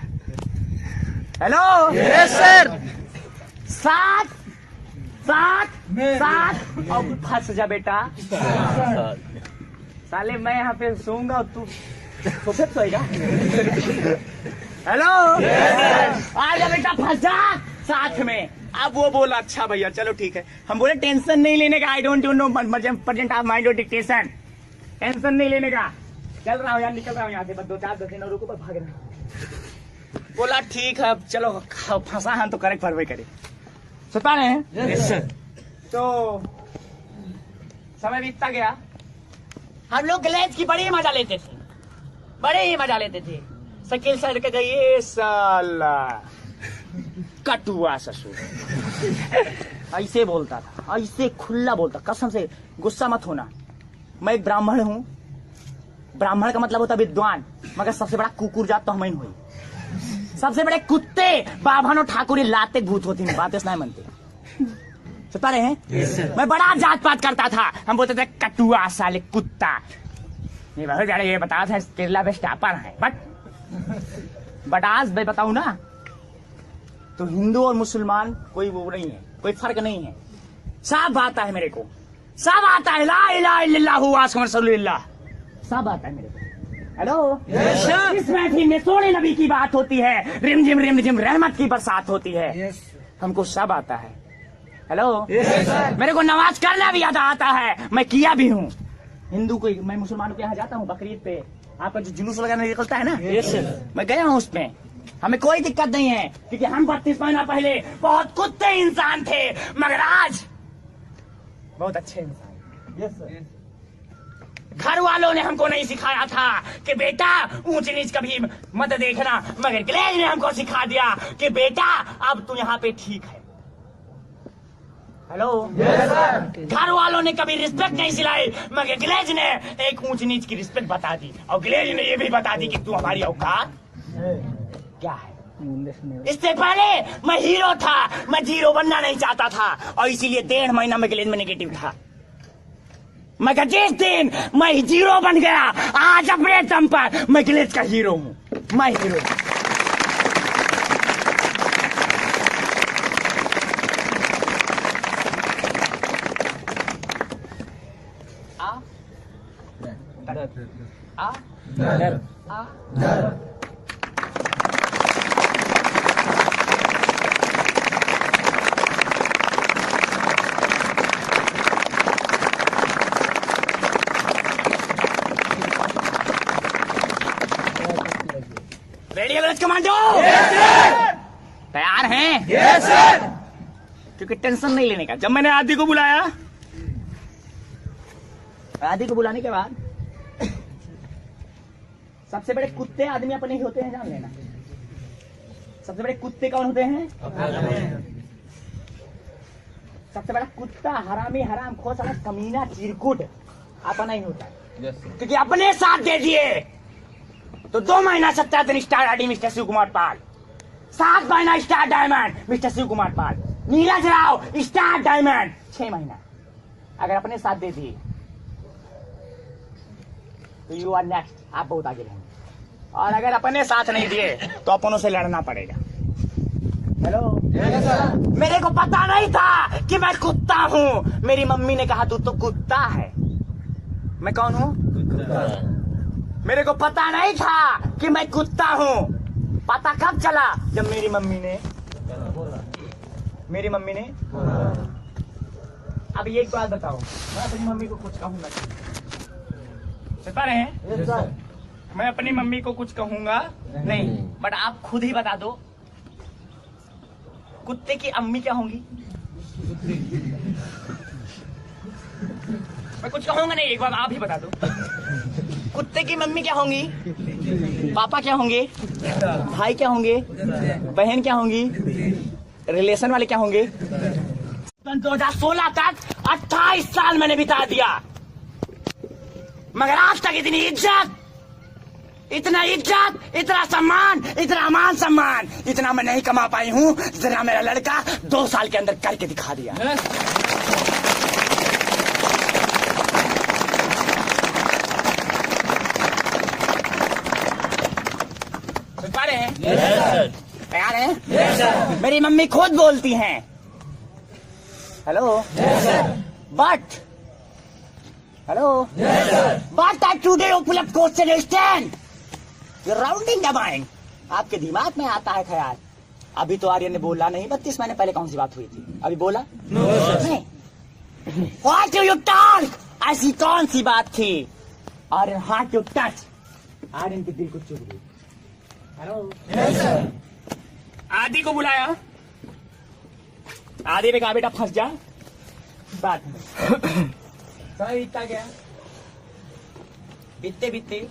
Hello yes sir. साथ अब फंस जा बेटा। साले मैं यहाँ पे सोऊंगा और तू सोफे पे सोएगा। हेलो आ जा बेटा, फंस जा साथ में। अब वो बोला अच्छा भैया चलो ठीक है। हम बोले टेंशन नहीं लेने का, I don't know present of mind और डिक्टेशन, टेंशन नहीं लेने का। चल रहा हूँ यार, निकल रहा हूँ यहाँ से, बस 2-4 दिन और रुको, पर भाग रहा। बोला ठीक है चलो, फंसा हम तो करेक्ट फरवे करे। सुता रहे हैं। Yes sir. तो समय बीतता गया। हम लोग ग्लेज की बड़ी मजा लेते थे, बड़े ही मजा लेते थे। साइकिल सर के गई साला कटुआ ससुर ऐसे बोलता था, ऐसे खुला बोलता। कसम से गुस्सा मत होना, मैं एक ब्राह्मण हूँ। ब्राह्मण का मतलब होता विद्वान। मगर सबसे बड़ा कुकुर जात तो हम ही हुई। सबसे बड़े कुत्ते बाभानो ठाकुरी लाते भूत होती बातें सुनाए मनते सुता रहे हैं। मैं बड़ा जात पात करता था, हम बोलते थे कटुआ साले कुत्ता। ये बहुत ज्यादा ये बता था केरला में स्टापर है, बट आज मैं बताऊं ना तो हिंदू और मुसलमान कोई वो नहीं है, कोई फर्क नहीं है। सब आता है मेरे को, सब आता है। ला इलाहा इल्लल्लाहु मुहम्मद रसूलुल्लाह, सब आता है मेरे को। हेलो, इस महफिल में सोने नबी की बात होती है, रिमझिम रिमझिम रहमत की बरसात होती है। हमको सब आता है। हेलो, मेरे को नमाज करना भी आता है, मैं किया भी हूँ। हिंदू को, मैं मुसलमानों के यहाँ जाता हूँ बकरीद पे, आपका जो जुलूस वगैरह निकलता है ना, मैं गया हूँ उसमें, हमें कोई दिक्कत नहीं है, क्योंकि हम 32 महीना पहले बहुत कुत्ते इंसान थे, मगर आज बहुत अच्छे इंसान। घर वालों ने हमको नहीं सिखाया था कि बेटा ऊंच नीच कभी मत देखना, मगर गिलेज ने हमको सिखा दिया कि बेटा अब तू यहाँ पे ठीक है। हेलो, घर वालों ने कभी रिस्पेक्ट नहीं सिलाई, मगर गिलेज ने एक ऊंच नीच की रिस्पेक्ट बता दी, और गिलेज ने ये भी बता दी कि तू हमारी औकात क्या है। इससे पहले मैं हीरो था, मैं जीरो बनना नहीं चाहता था, और इसीलिए 1.5 महीना में गिलेज में नेगेटिव था। मगर जिस दिन मैं जीरो बन गया, आज अपने दम पर मैं गिलेज का हीरो हूँ, मैं हीरो हूँ। रेडी है कमांडो? तैयार हैं? Yes sir. क्योंकि टेंशन नहीं लेने का। जब मैंने आदि को बुलाया, आदि को बुलाने के बाद सबसे बड़े कुत्ते आदमी अपने ही होते हैं, जान लेना। सबसे बड़े कुत्ते कौन होते हैं? सबसे बड़ा कुत्ता हरामी हराम खो साला कमीना चिरकुट अपना ही होता है। क्योंकि अपने साथ दे दिए तो 2 महीना 7 दिन star ID mister Shiv Kumar Pal, 7 महीना star diamond mister Shiv Kumar Pal, Neeraj Rao star diamond 6 महीना अगर अपने साथ दे दिए तो यू आर नेक्स्ट, आप बहुत आगे रहेंगे। और अगर अपने साथ नहीं दिए तो अपनों से लड़ना पड़ेगा। हेलो, मेरे को पता नहीं था कि मैं कुत्ता हूँ। मेरी मम्मी ने कहा तू तो कुत्ता है। मैं कौन हूँ? मेरे को पता नहीं था कि मैं कुत्ता हूँ। पता कब चला? जब मेरी मम्मी ने अब एक बात बताओ, मैं अपनी मम्मी को कुछ कहूंगा रहे हैं? मैं अपनी मम्मी को कुछ कहूंगा नहीं, बट आप खुद ही बता दो कुत्ते की अम्मी क्या होंगी? मैं कुछ कहूंगा नहीं, एक बार आप ही बता दो कुत्ते की मम्मी क्या होंगी? पापा क्या होंगे? भाई क्या होंगे? बहन क्या होंगी? रिलेशन वाले क्या होंगे? 2016 तक 28 साल मैंने बिता दिया, मगर आज तक इतनी इज्जत, इतना सम्मान, इतना मान सम्मान इतना मैं नहीं कमा पाई हूँ जितना मेरा लड़का 2 साल के अंदर करके दिखा दिया। सुन पा रहे हैं? तैयार हैं? मेरी मम्मी खुद बोलती हैं, hello but I today open up question stand rounding the mind. आपके दिमाग में आता है ख्याल, अभी तो आर्यन ने बोला नहीं, 32 महीने पहले कौन सी बात हुई थी? अभी बोला नहीं। What do you talk? ऐसी कौन सी बात थी? Aryan heart to touch, Aryan के दिल को चुभ गई। हेलो, आदि को बुलाया, आदि ने कहा बेटा फंस जा। बात समय बीतता गया, बीतते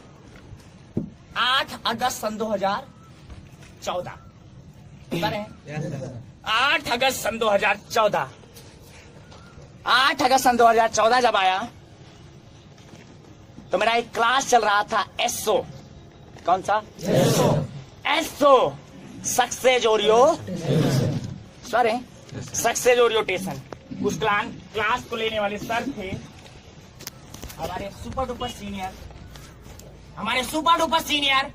8 अगस्त सन 2014 8 अगस्त सन 2014 8 अगस्त सन 2014 जब आया तो मेरा एक क्लास चल रहा था एसओ, कौन सा? एसओ, सक्सेस ओरियो सर है, सक्सेस ओरिएंटेशन। उस क्लास को लेने वाले सर थे हमारे सुपर डुपर सीनियर,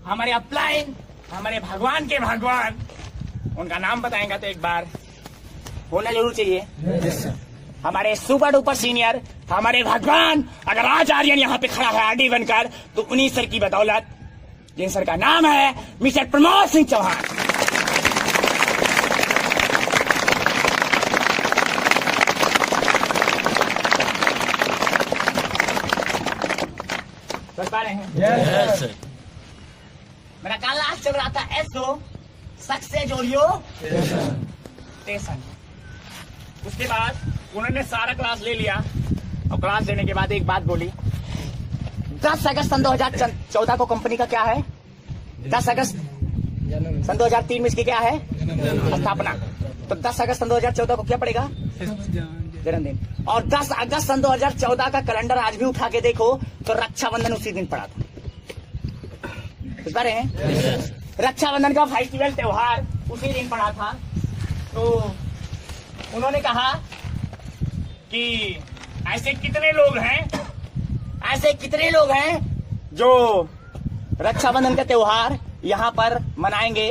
हमारे अपलाइन, हमारे भगवान के भगवान। उनका नाम बताएंगे तो एक बार होना जरूर चाहिए। हमारे सुपर डुपर सीनियर, हमारे भगवान। अगर आज आर्यन यहाँ पे खड़ा है आरडी बनकर, तो उन्हीं सर की बदौलत, जिन सर का नाम है मिस्टर प्रमोद सिंह चौहान। समझ पा रहे हैं? Yes, sir. मेरा क्लास चल रहा था एसओ, सक्सेस ओरिएंटेशन। उसके बाद उन्होंने सारा क्लास ले लिया और क्लास लेने के बाद एक बात बोली, 10 अगस्त सन 2014 को कंपनी का क्या है? 10 अगस्त सन 2003 में इसकी क्या है? स्थापना। तो 10 अगस्त सन 2014 को क्या पड़ेगा? जन्मदिन। और 10 अगस्त सन 2014 का कैलेंडर आज भी उठा के देखो तो रक्षाबंधन उसी दिन पड़ा था। समझ रहे हैं? रक्षाबंधन का फेस्टिवल त्योहार उसी दिन पड़ा था। तो उन्होंने कहा कि ऐसे कितने लोग हैं जो रक्षाबंधन का त्योहार यहाँ पर मनाएंगे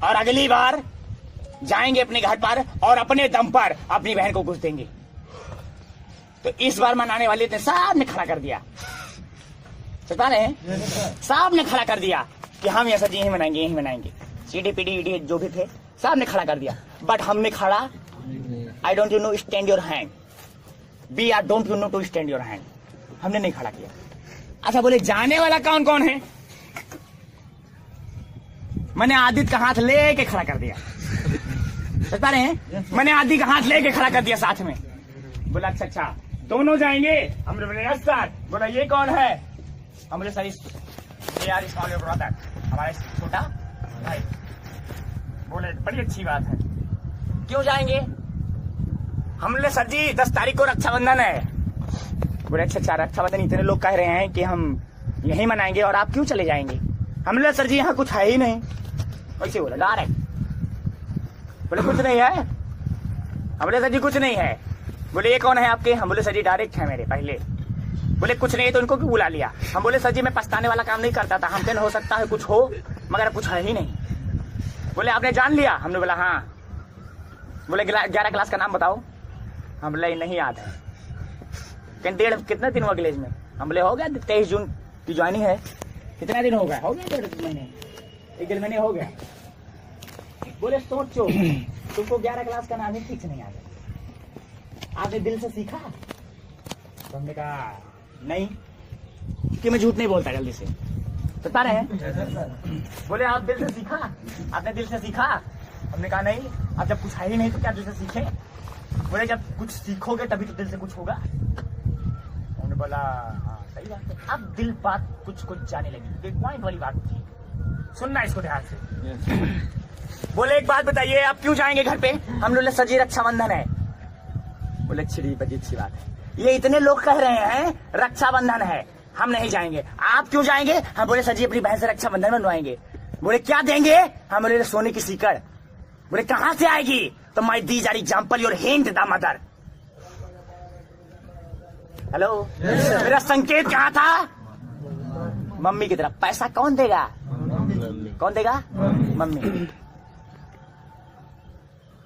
और अगली बार जाएंगे अपने घर पर और अपने दम पर अपनी बहन को घुस देंगे। तो इस बार मनाने वाले थे, साहब ने खड़ा कर दिया। समझ रहे हैं? साहब ने खड़ा कर दिया कि हम ऐसा यही मनाएंगे। सीडीपीडी ईडी जो भी थे साहब ने खड़ा कर दिया। बट हमने खड़ा, I don't you know stand your hand, B R don't you know to stand your hand. हमने नहीं खड़ा किया। अच्छा बोले जाने वाला कौन कौन है? मैंने आदित्य का हाथ लेके खड़ा कर दिया। समझ पा रहे हैं? मैंने आदित्य का हाथ लेके खड़ा कर दिया साथ में। बोला अच्छा दोनों जाएंगे? हमने बोले यस सर। बोला ये कौन है? हम बोले सर यार ब्रदर, हमारा छोटा भाई। बोले बड़ी अच्छी बात है, क्यों जाएंगे? हम बोले सर जी 10 तारीख को रक्षाबंधन है। बोले अच्छा रक्षाबंधन इतने लोग कह रहे हैं कि हम यही मनाएंगे और आप क्यों चले जाएंगे? हम बोले सर जी यहाँ कुछ है ही नहीं। वैसे बोला डायरेक्ट। बोले कुछ नहीं है? हम बोले सर जी कुछ नहीं है। बोले ये कौन है आपके? हम बोले सर जी डायरेक्ट है मेरे पहले। बोले कुछ नहीं है तो उनको क्यों बुला लिया? हम बोले सर जी मैं पछताने वाला काम नहीं करता था, हमसे हो सकता है कुछ हो मगर कुछ है ही नहीं। बोले आपने जान लिया? हमने बोला हाँ। बोले 11 क्लास का नाम बताओ। हम बोले नहीं याद है। कितना दिन हुआ कॉलेज में? हम बोले हो गया 23 जून की ज्वाइनिंग है। कितना दिन हो गया? 1.5 महीने, 1 महीने हो गया। बोले सोचो तुमको 11 क्लास का नाम ही ठीक से नहीं आता, आपने दिल से सीखा? तो हमने कहा नहीं, कि मैं झूठ नहीं बोलता जल्दी से। बता रहे हैं? बोले आप दिल से सीखा? आपने दिल से सीखा? हमने कहा नहीं। अब जब कुछ है ही नहीं तो क्या दिल से सीखे? बोले जब कुछ सीखोगे तभी तो दिल से कुछ होगा। हमने बोला हाँ सही बात है। अब दिल बात कुछ जाने लगी। एक पॉइंट वाली बात थी, सुनना इसको ध्यान से। बोले एक बात बताइए आप क्यों जाएंगे घर पे? हम बोले सर जी रक्षाबंधन है। बोले अच्छी बात है। ये इतने लोग कह रहे हैं रक्षाबंधन है, हम नहीं जाएंगे, आप क्यों जाएंगे? हम बोले सर जी अपनी बहन से रक्षाबंधन बनवाएंगे। बोले क्या देंगे? हम बोले सोने की सीकड़। बोले कहां से आएगी? तो my these are example your hint the mother. Hello मेरा संकेत कहाँ था? मम्मी की तरफ। पैसा कौन देगा? कौन देगा? मम्मी।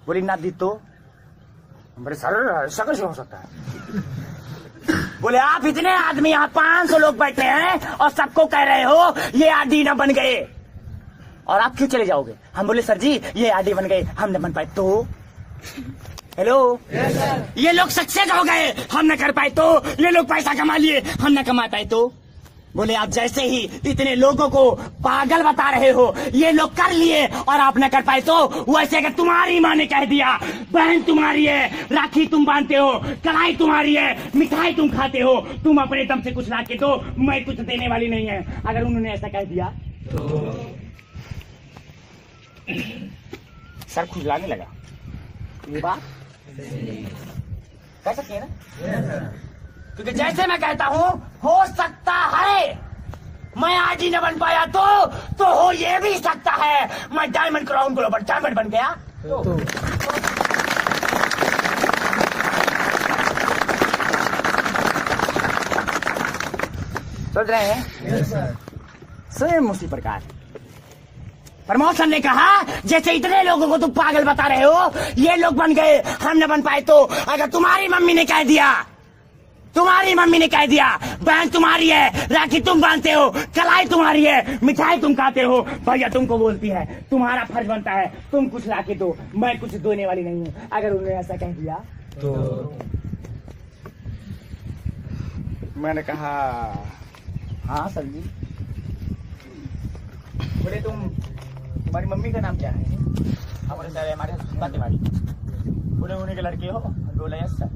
बोली ना दी तो? बोले सर सकल से हो सकता है। बोले आप इतने आदमी यहाँ 500 लोग बैठे हैं और सबको कह रहे हो ये आरडी ना बन गए और आप क्यों चले जाओगे? हम बोले सर जी ये आरडी बन गए, हम न बन पाए तो? हेलो ये लोग सक्सेस हो गए, हम न कर पाए तो? ये लोग पैसा कमा लिए, हम न कमा पाए तो? बोले आप जैसे ही इतने लोगों को पागल बता रहे हो, ये लोग कर लिए और आप न कर पाए तो? वैसे अगर तुम्हारी माँ ने कह दिया बहन तुम्हारी है, राखी तुम बांधते हो, कढ़ाई तुम्हारी है, मिठाई तुम खाते हो, तुम अपने दम से कुछ ला के दो, मैं कुछ देने वाली नहीं है, अगर उन्होंने ऐसा कह दिया तो सर खुजलाने लगा। ये बात कह सकते हैं ना? क्योंकि जैसे मैं कहता हूं हो सकता है मैं आज ही न बन पाया तो हो ये भी सकता है मैं डायमंड क्राउन ग्लोबल डायमंड बन गया सोच रहे हैं सेम उसी प्रकार प्रमोशन ने कहा जैसे इतने लोगों को तुम पागल बता रहे हो ये लोग बन गए हम न बन पाए तो अगर तुम्हारी मम्मी ने कह दिया बहन तुम्हारी है राखी तुम बांधते हो कलाई तुम्हारी है मिठाई तुम खाते हो भैया तुमको बोलती है तुम्हारा फर्ज बनता है तुम कुछ लाके दो मैं कुछ देने वाली नहीं हूँ अगर उन्होंने ऐसा कह दिया तो मैंने कहा हाँ सर जी बोले तुम्हारी मम्मी का नाम क्या है हमारे सर हमारे बातेवाड़ी बोले उन्हीं के लड़के हो बोले यस सर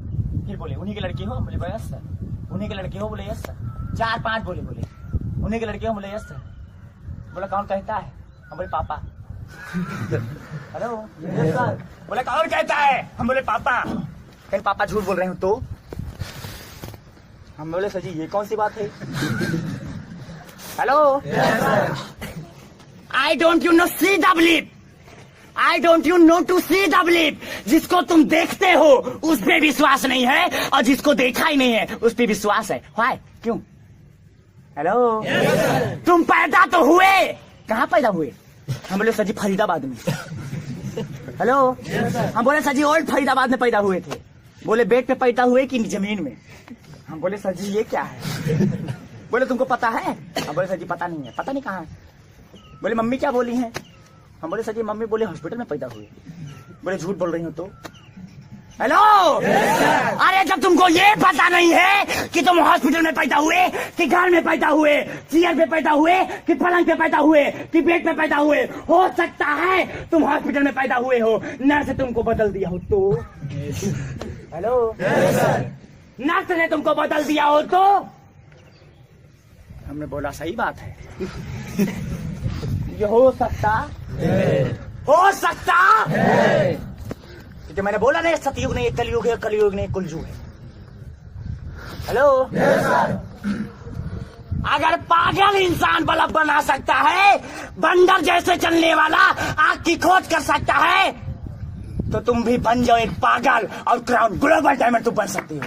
फिर बोले उन्हीं के लड़के हो बोले यस सर उन्हीं के लड़के हो बोले यस सर 4-5 बोले उन्हीं के लड़के हो बोले यस सर बोला कौन कहता है हम बोले पापा हेलो सर बोले कौन कहता है हम बोले पापा कहीं पापा झूठ बोल रहे हो तो हम बोले सर जी ये कौन सी बात है hello I don't you know see the bleep I don't you know to see the bleep जिसको तुम देखते हो उस पे विश्वास नहीं है और जिसको देखा ही नहीं है उस पे विश्वास है व्हाई क्यों हेलो तुम पैदा तो हुए कहाँ पैदा हुए हम बोले सर जी फरीदाबाद में हेलो हम बोले सर जी ओल्ड फरीदाबाद में पैदा हुए थे बोले बेड पे पैदा हुए कि जमीन में हम बोले सर जी ये क्या है बोले तुमको पता है हम बोले सर जी पता नहीं है पता नहीं कहाँ है बोले मम्मी क्या बोली है हम बोले सर जी मम्मी बोले हॉस्पिटल में पैदा हुए बोले झूठ बोल रही हो तो हेलो अरे जब तुमको ये पता नहीं है कि तुम हॉस्पिटल में पैदा हुए कि घर में पैदा हुए चेयर पे पैदा हुए कि पलंग पे पैदा हुए कि बेड पे पैदा हुए हो सकता है तुम हॉस्पिटल में पैदा हुए हो नर्स तुमको बदल दिया हो तो हेलो नर्स ने तुमको बदल दिया हो तो हमने बोला सही बात है ये हो सकता क्योंकि मैंने बोला नहीं सतयुग नहीं कलयुग है कलयुग नहीं कुलयुग है हेलो अगर पागल इंसान बल्ब बना सकता है बंदर जैसे चलने वाला आग की खोज कर सकता है तो तुम भी बन जाओ एक पागल और क्राउन ग्लोबल डायमंड तुम बन सकती हो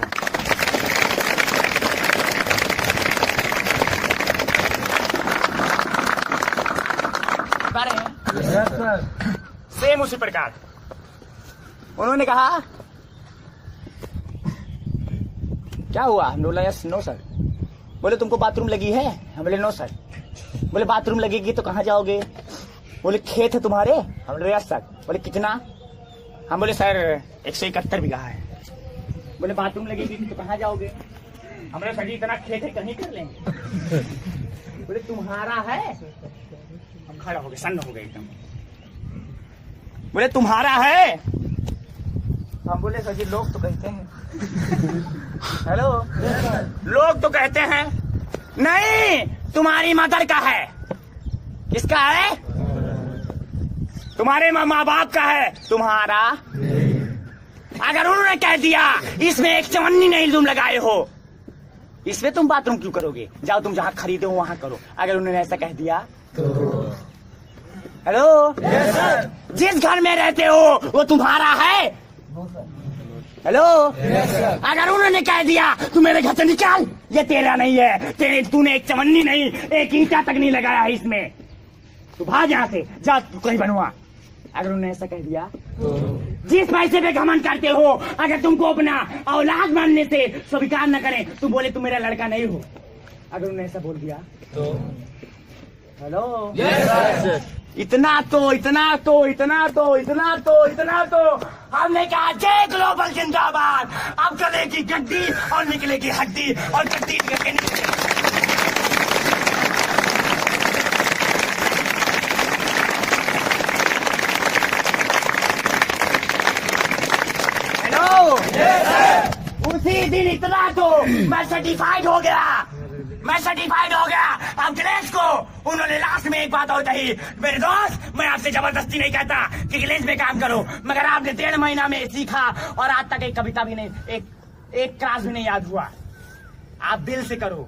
सेम उसी प्रकार उन्होंने कहा क्या हुआ हम बोला यस नो सर बोले तुमको बाथरूम लगी है हम बोले नो सर बोले बाथरूम लगेगी तो कहाँ जाओगे बोले खेत है तुम्हारे हम बोले यस सर बोले कितना हम बोले सर 171 बीघा है बोले बाथरूम लगेगी तो कहाँ जाओगे हम बोले सर जी इतना खेत है कहीं कर लेंगे बोले तुम्हारा है हम खड़ा हो गए सन्न हो गए एकदम बोले तुम्हारा है हम बोले सर जी लोग तो कहते हैं हेलो लोग तो कहते हैं नहीं तुम्हारी मदर का है किसका है तुम्हारे माँ बाप का है तुम्हारा अगर उन्होंने कह दिया इसमें एक चवन्नी नहीं तुम लगाए हो इसमें तुम बाथरूम क्यों करोगे जाओ तुम जहाँ खरीदे हो वहां करो अगर उन्होंने ऐसा कह दिया तो हेलो जिस घर में रहते हो वो तुम्हारा है हेलो अगर उन्होंने कह दिया तू मेरे घर से निकाल ये तेरा नहीं है तूने एक चवन्नी नहीं एक ईंटा तक नहीं लगाया है इसमें तू भाग यहाँ से जा तू कहीं बनवा अगर उन्होंने ऐसा कह दिया जिस पैसे पे घमंड करते हो अगर तुमको अपना औलाद मानने से स्वीकार न करें तुम बोले तुम मेरा लड़का नहीं हो अगर उन्होंने ऐसा बोल दिया तो हेलो इतना तो हमने कहा जय ग्लोबल जिंदाबाद अब चलेगी गड्डी और निकलेगी हड्डी और गड्डी करके निकलेगी हेलो उसी दिन इतना तो मैं सर्टिफाइड हो गया अब गणेश को उन्होंने लास्ट में एक बात और कही मेरे दोस्त मैं आपसे जबरदस्ती नहीं कहता कि गणेश में काम करो मगर आपने 1.5 महीना में सीखा और आज तक एक कविता भी नहीं एक क्लास भी नहीं याद हुआ आप दिल से करो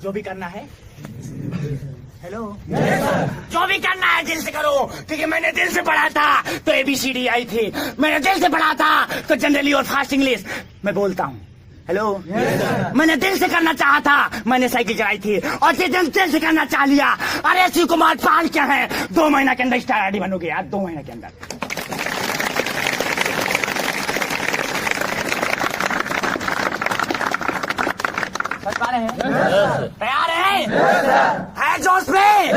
जो भी करना है हेलो, जो भी करना है दिल से करो, क्योंकि मैंने दिल से पढ़ा था तो ABCD आई थी, मैंने दिल से पढ़ा था तो जनरली और फास्ट इंग्लिश मैं बोलता हूँ। हेलो, मैंने दिल से करना चाहा था, मैंने साइकिल चलाई थी, और दिल से करना चाह लिया। अरे शिव कुमार पाल क्या है, 2 महीना के अंदर स्टार आईडी बनोगे यार, 2 महीना के अंदर। तैयार है जोश में?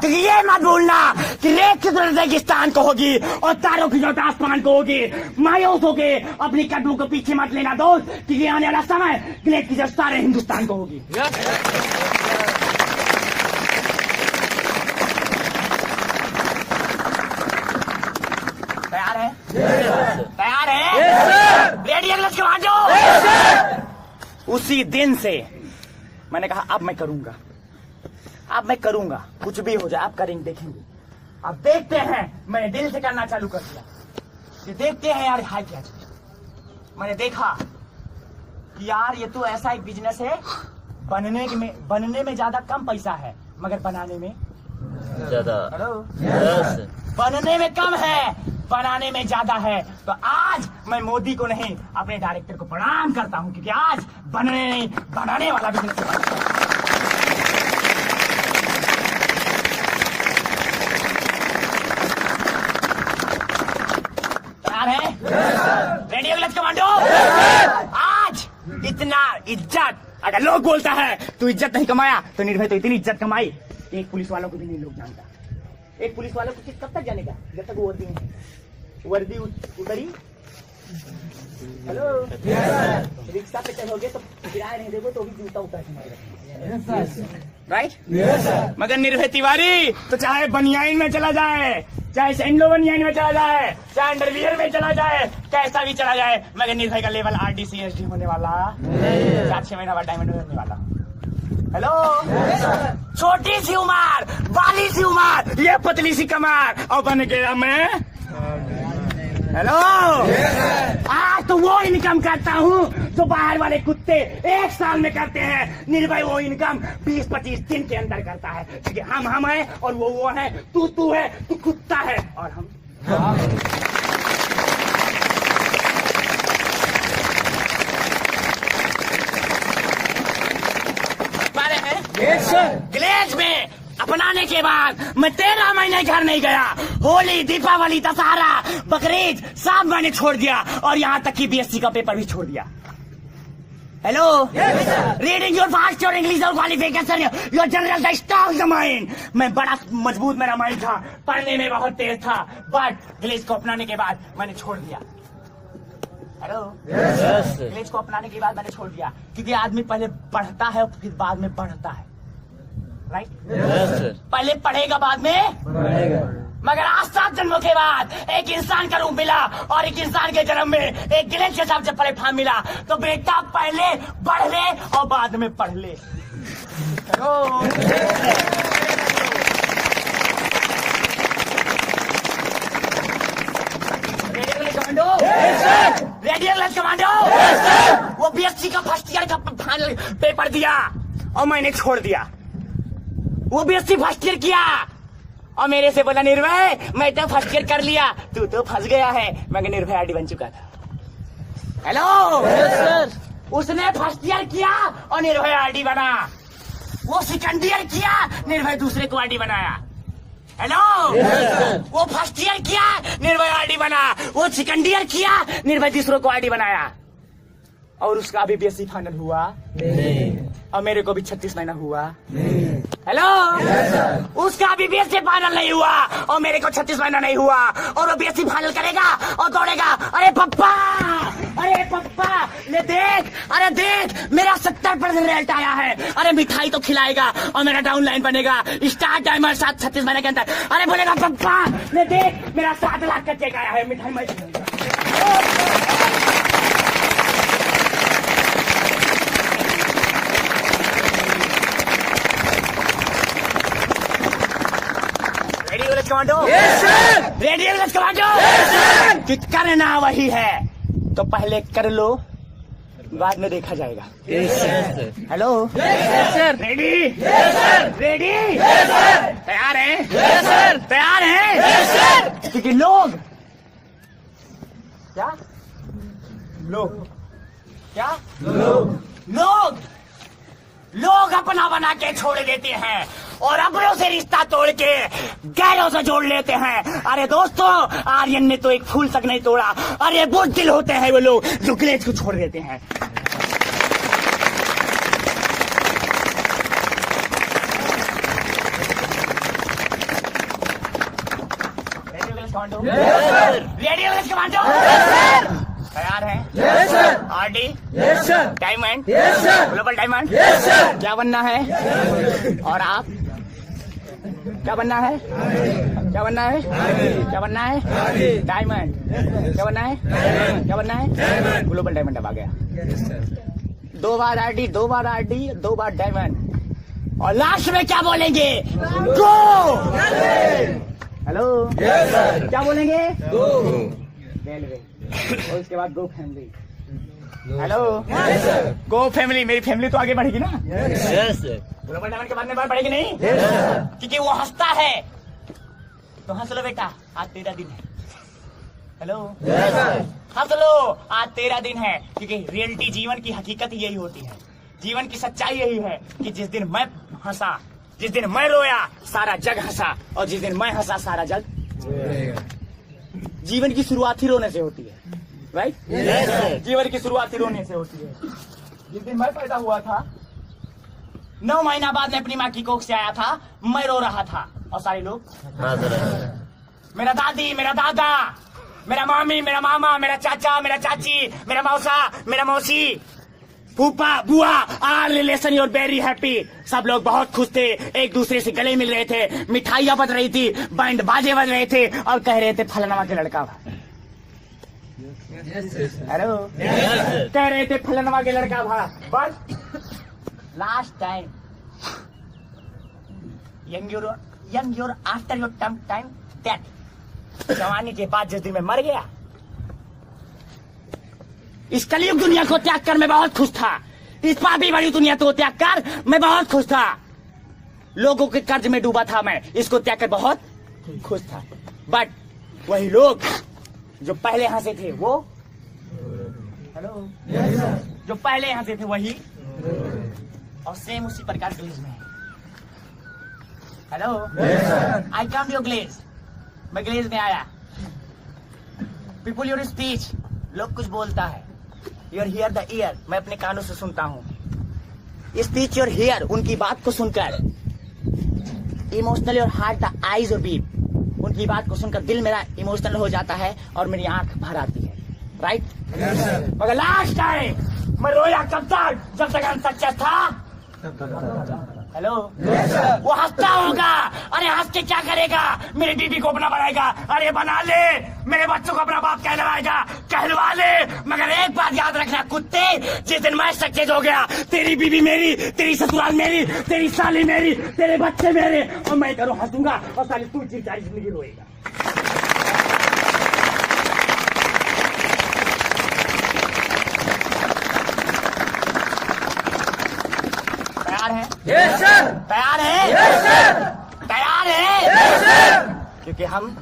तो ये मत भूलना कि रेत की जरूरत रेगिस्तान को होगी और तारों की जरूरत आसमान को होगी। मायूस होके अपनी कदमों को पीछे मत लेना दोस्त, क्योंकि आने वाला समय ग्लेड की जरूरत सारे हिंदुस्तान को होगी। तैयार है? तैयार है? रेडी अगला कमांडो। उसी दिन से मैंने कहा अब मैं करूंगा, अब मैं करूंगा, कुछ भी हो जाए आप करेंगे, देखेंगे। अब देखते हैं, मैंने दिल से करना चालू कर दिया। ये देखते हैं यार हाई क्या चीज। मैंने देखा कि यार ये तो ऐसा एक बिजनेस है, बनने में ज्यादा कम पैसा है मगर बनाने में ज्यादा। हेलो, बनने में कम है, बनाने में ज्यादा है। तो आज मैं मोदी को नहीं अपने डायरेक्टर को प्रणाम करता हूं, क्योंकि आज बनने नहीं बनाने वाला बिजनेस है। तैयार है? रेडी अगला कमांडो। आज इतना इज्जत अगर लोग बोलता है तू इज्जत नहीं कमाया, तो निर्भय तो इतनी इज्जत कमाई एक पुलिस वालों को भी नहीं लोग जानता। एक पुलिस वालों को कब तक जानेगा, जब तक वो वर्दी उतरी। हेलो, रिक्शा पे चढ़ोगे तो किराया नहीं दोगे तो भी जूता उतार के, राइट? मगर निर्भय तिवारी तो चाहे बनियाइन में चला जाए, चाहे सैंडो बनियाइन में चला जाए, चाहे अंडरवियर में चला जाए, कैसा भी चला जाए, मगर निर्भय का लेवल RDCSD होने वाला, 4-6 महीना बाद डायमंड होने वाला। हेलो, छोटी सी उम्र, बाली सी उम्र, ये पतली सी कमर, और बन गया मैं। हेलो, आज तो वो इनकम करता हूँ जो बाहर वाले कुत्ते 1 साल में करते हैं। निर्भय वो इनकम 20-25 दिन के अंदर करता है, क्योंकि हम है और वो है, तू है, तू कुत्ता है और हम। ग्लेज में अपनाने के बाद मैं 13 महीने घर नहीं गया। होली, दीपावली, दशहरा, बकरीद सब मैंने छोड़ दिया, और यहाँ तक कि BSc का पेपर भी छोड़ दिया। Hello, reading your fast your English और qualification your general the strong the mind. मैं बड़ा मजबूत मेरा माइंड था, पढ़ने में बहुत तेज था, बट ग्लेज को अपनाने के बाद मैंने छोड़ दिया। हेलो, ग्लेज को अपनाने के बाद मैंने छोड़ दिया, क्योंकि आदमी पहले पढ़ता है फिर बाद में बढ़ता है, राइट? पहले पढ़ेगा बाद में बढ़ेगा। मगर आज 7 जन्मों के बाद एक इंसान का रूप मिला, और एक इंसान के जन्म में एक ग्लेज के साथ जब प्लेटफॉर्म मिला, तो बेटा पहले बढ़ ले और बाद में पढ़ ले। रेडियल कमांडो, वो BSc का फर्स्ट ईयर का फाइनल पेपर दिया और मैंने छोड़ दिया। वो BSc फर्स्ट ईयर किया और मेरे से बोला निर्भय मैं तो फर्स्ट ईयर कर लिया, तू तो फंस गया है, मगर निर्भय आईडी बन चुका था। हेलो, उसने फर्स्ट ईयर किया और निर्भय आईडी बना। वो सेकंड ईयर किया, निर्भय दूसरे को आईडी बनाया। हेलो, वो फर्स्ट ईयर किया, निर्भय आईडी बना। वो सेकंड ईयर किया, निर्भय दूसरों को आईडी बनाया। और उसका अभी BSc फाइनल हुआ नहीं, और मेरे को भी 36 महीना हुआ नहीं। हेलो, उसका अभी BSc फाइनल नहीं हुआ और मेरे को 36 महीना नहीं हुआ, और वो BSc फाइनल करेगा और दौड़ेगा। अरे पप्पा, अरे पप्पा ले देख, अरे देख मेरा 70% रिजल्ट आया है। अरे मिठाई तो खिलाएगा और मेरा डाउनलाइन बनेगा स्टार टाइमर 36 महीने के अंदर। अरे बोलेगा पप्पा ले देख मेरा 7 लाख का चेक आया है, मिठाई मैं खिलाऊंगा। कमांडो, रेडियल कमांडो, कि करना वही है तो पहले कर लो बाद में देखा जाएगा। Hello sir. रेडी रेडी तैयार है तैयार है क्योंकि लोग क्या लोग अपना बना के छोड़ देते हैं और अपनों से रिश्ता तोड़ के गैरों से जोड़ लेते हैं। अरे दोस्तों, आर्यन ने तो एक फूल तक नहीं तोड़ा। अरे बुज़दिल होते हैं वो लोग जो ग्लेज को छोड़ देते हैं। रेडियो कमांडो तैयार है? आरडी डायमंड ग्लोबल डायमंड क्या बनना है? और आप क्या बनना है? क्या बनना है? क्या बनना है? डायमंड। क्या बनना है? क्या बनना है? Global diamond. अब आ गया। 2 बार आरडी 2 बार आरडी 2 बार डायमंड और लास्ट में क्या बोलेंगे? गो। हेलो क्या बोलेंगे? रेलवे। और उसके बाद गो फैमिली। हेलो गो फैमिली। मेरी फैमिली तो आगे बढ़ेगी ना? ग्लोबल डायमंड के बाद में बढ़ेगी नहीं? क्योंकि वो हंसता है तो हंस लो बेटा, आज तेरा दिन है। हेलो हंस लो, आज तेरा दिन है। क्योंकि रियलिटी, जीवन की हकीकत यही होती है, जीवन की सच्चाई यही है कि जिस दिन मैं हंसा, जिस दिन मैं रोया, सारा जग हंसा, और जिस दिन मैं हंसा, सारा जग। जीवन की शुरुआत ही रोने से होती है, राइट? जीवन की शुरुआत ही रोने से होती है। जिस दिन मैं पैदा हुआ था, 9 महीना बाद मैं अपनी माँ की कोख से आया था, मैं रो रहा था और सारे लोग, मेरा दादी, मेरा दादा, मेरा मामी, मेरा मामा, मेरा चाचा, मेरा चाची, मेरा मौसा, मेरा मौसी, फूफा, बुआ, आल रिलेशन यूर वेरी हैप्पी। सब लोग बहुत खुश थे, एक दूसरे से गले मिल रहे थे, मिठाइयां बज रही थी, बैंड बाजे बज रहे थे और कह रहे थे फलाना के लड़का। हेलो कह रहे थे फलाना के लड़का भा। बस last time young your after your time that, जवानी के बाद जिस दिन मैं मर गया, इस कलयुग दुनिया को त्याग कर मैं बहुत खुश था। इस पापी बड़ी दुनिया को त्याग कर मैं बहुत खुश था। लोगों के कर्ज में डूबा था मैं, इसको त्याग कर बहुत खुश था। बट वही लोग जो पहले हंसे थे वो, हेलो जो पहले हंसे थे वही, और सेम उसी प्रकार ग्लेज में। Hello I come to your glaze. मैं ग्लेज में आया। पीपुल योर स्पीच, लोग कुछ बोलता है, योर हियर द ईयर, मैं अपने कानों से सुनता हूँ। स्पीच योर हियर, उनकी बात को सुनकर। Emotional your heart the eyes और बीप, उनकी बात को सुनकर दिल मेरा इमोशनल हो जाता है और मेरी आंख भर आती है, राइट? मगर लास्ट टाइम मैं रोया कब तक? जब तक हम सच्चा था। हेलो वो हंसता होगा। अरे हंस के क्या करेगा? मेरी बीबी को अपना बनाएगा। अरे बना ले, मेरे बच्चों को अपना बाप कहलवा ले। मगर एक बात याद रखना कुत्ते, जिस दिन मैं सक्सेस हो गया, तेरी बीबी मेरी, तेरी ससुराल मेरी, तेरी साली मेरी, तेरे बच्चे मेरे, और मैं करूँ हंसूंगा और साली तू चिरचारी जिंदगी रोएगा। तैयार है? Yes sir. तैयार है? Yes sir. तैयार है? Yes sir. क्योंकि हम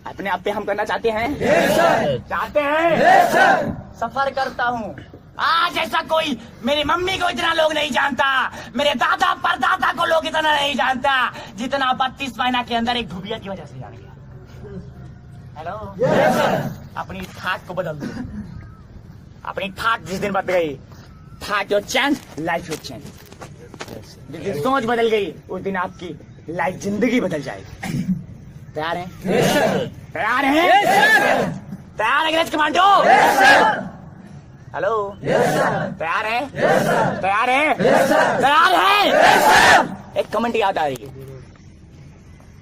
अपने आप पे हम करना चाहते हैं। Yes sir. चाहते हैं। Yes sir. सफर करता हूँ आज ऐसा कोई, मेरी मम्मी को इतना लोग नहीं जानता, मेरे दादा परदादा को लोग इतना नहीं जानता जितना 32 महीना के अंदर एक धुबिया की वजह से जान गया। Hello yes sir. अपनी ठाट को बदल दो। अपनी ठाट जिस दिन बदल गई, ठाट your change, life your change. जिस दिन सोच बदल गई, उस दिन आपकी लाइफ, जिंदगी बदल जाएगी। तैयार हैं? Yes sir. तैयार हैं? Yes sir. तैयार है commando? Yes sir. Hello yes sir. तैयार है? Yes sir. तैयार है? Yes sir. तैयार है? Yes sir. एक कमेंट याद आ रही है।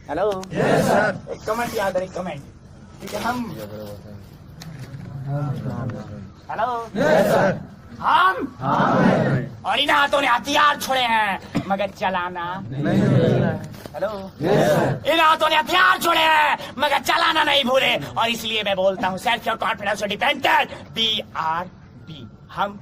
Hello yes sir. एक कमेंट याद आ रही, कमेंट, ठीक है? हम हेलो यस सर। हम और इन हाथों ने हथियार छोड़े हैं मगर चलाना नहीं। Hello yes sir. इन हाथों ने हथियार छोड़े हैं मगर चलाना नहीं भूले, और इसलिए मैं बोलता हूँ self your confidence dependent BRB। हम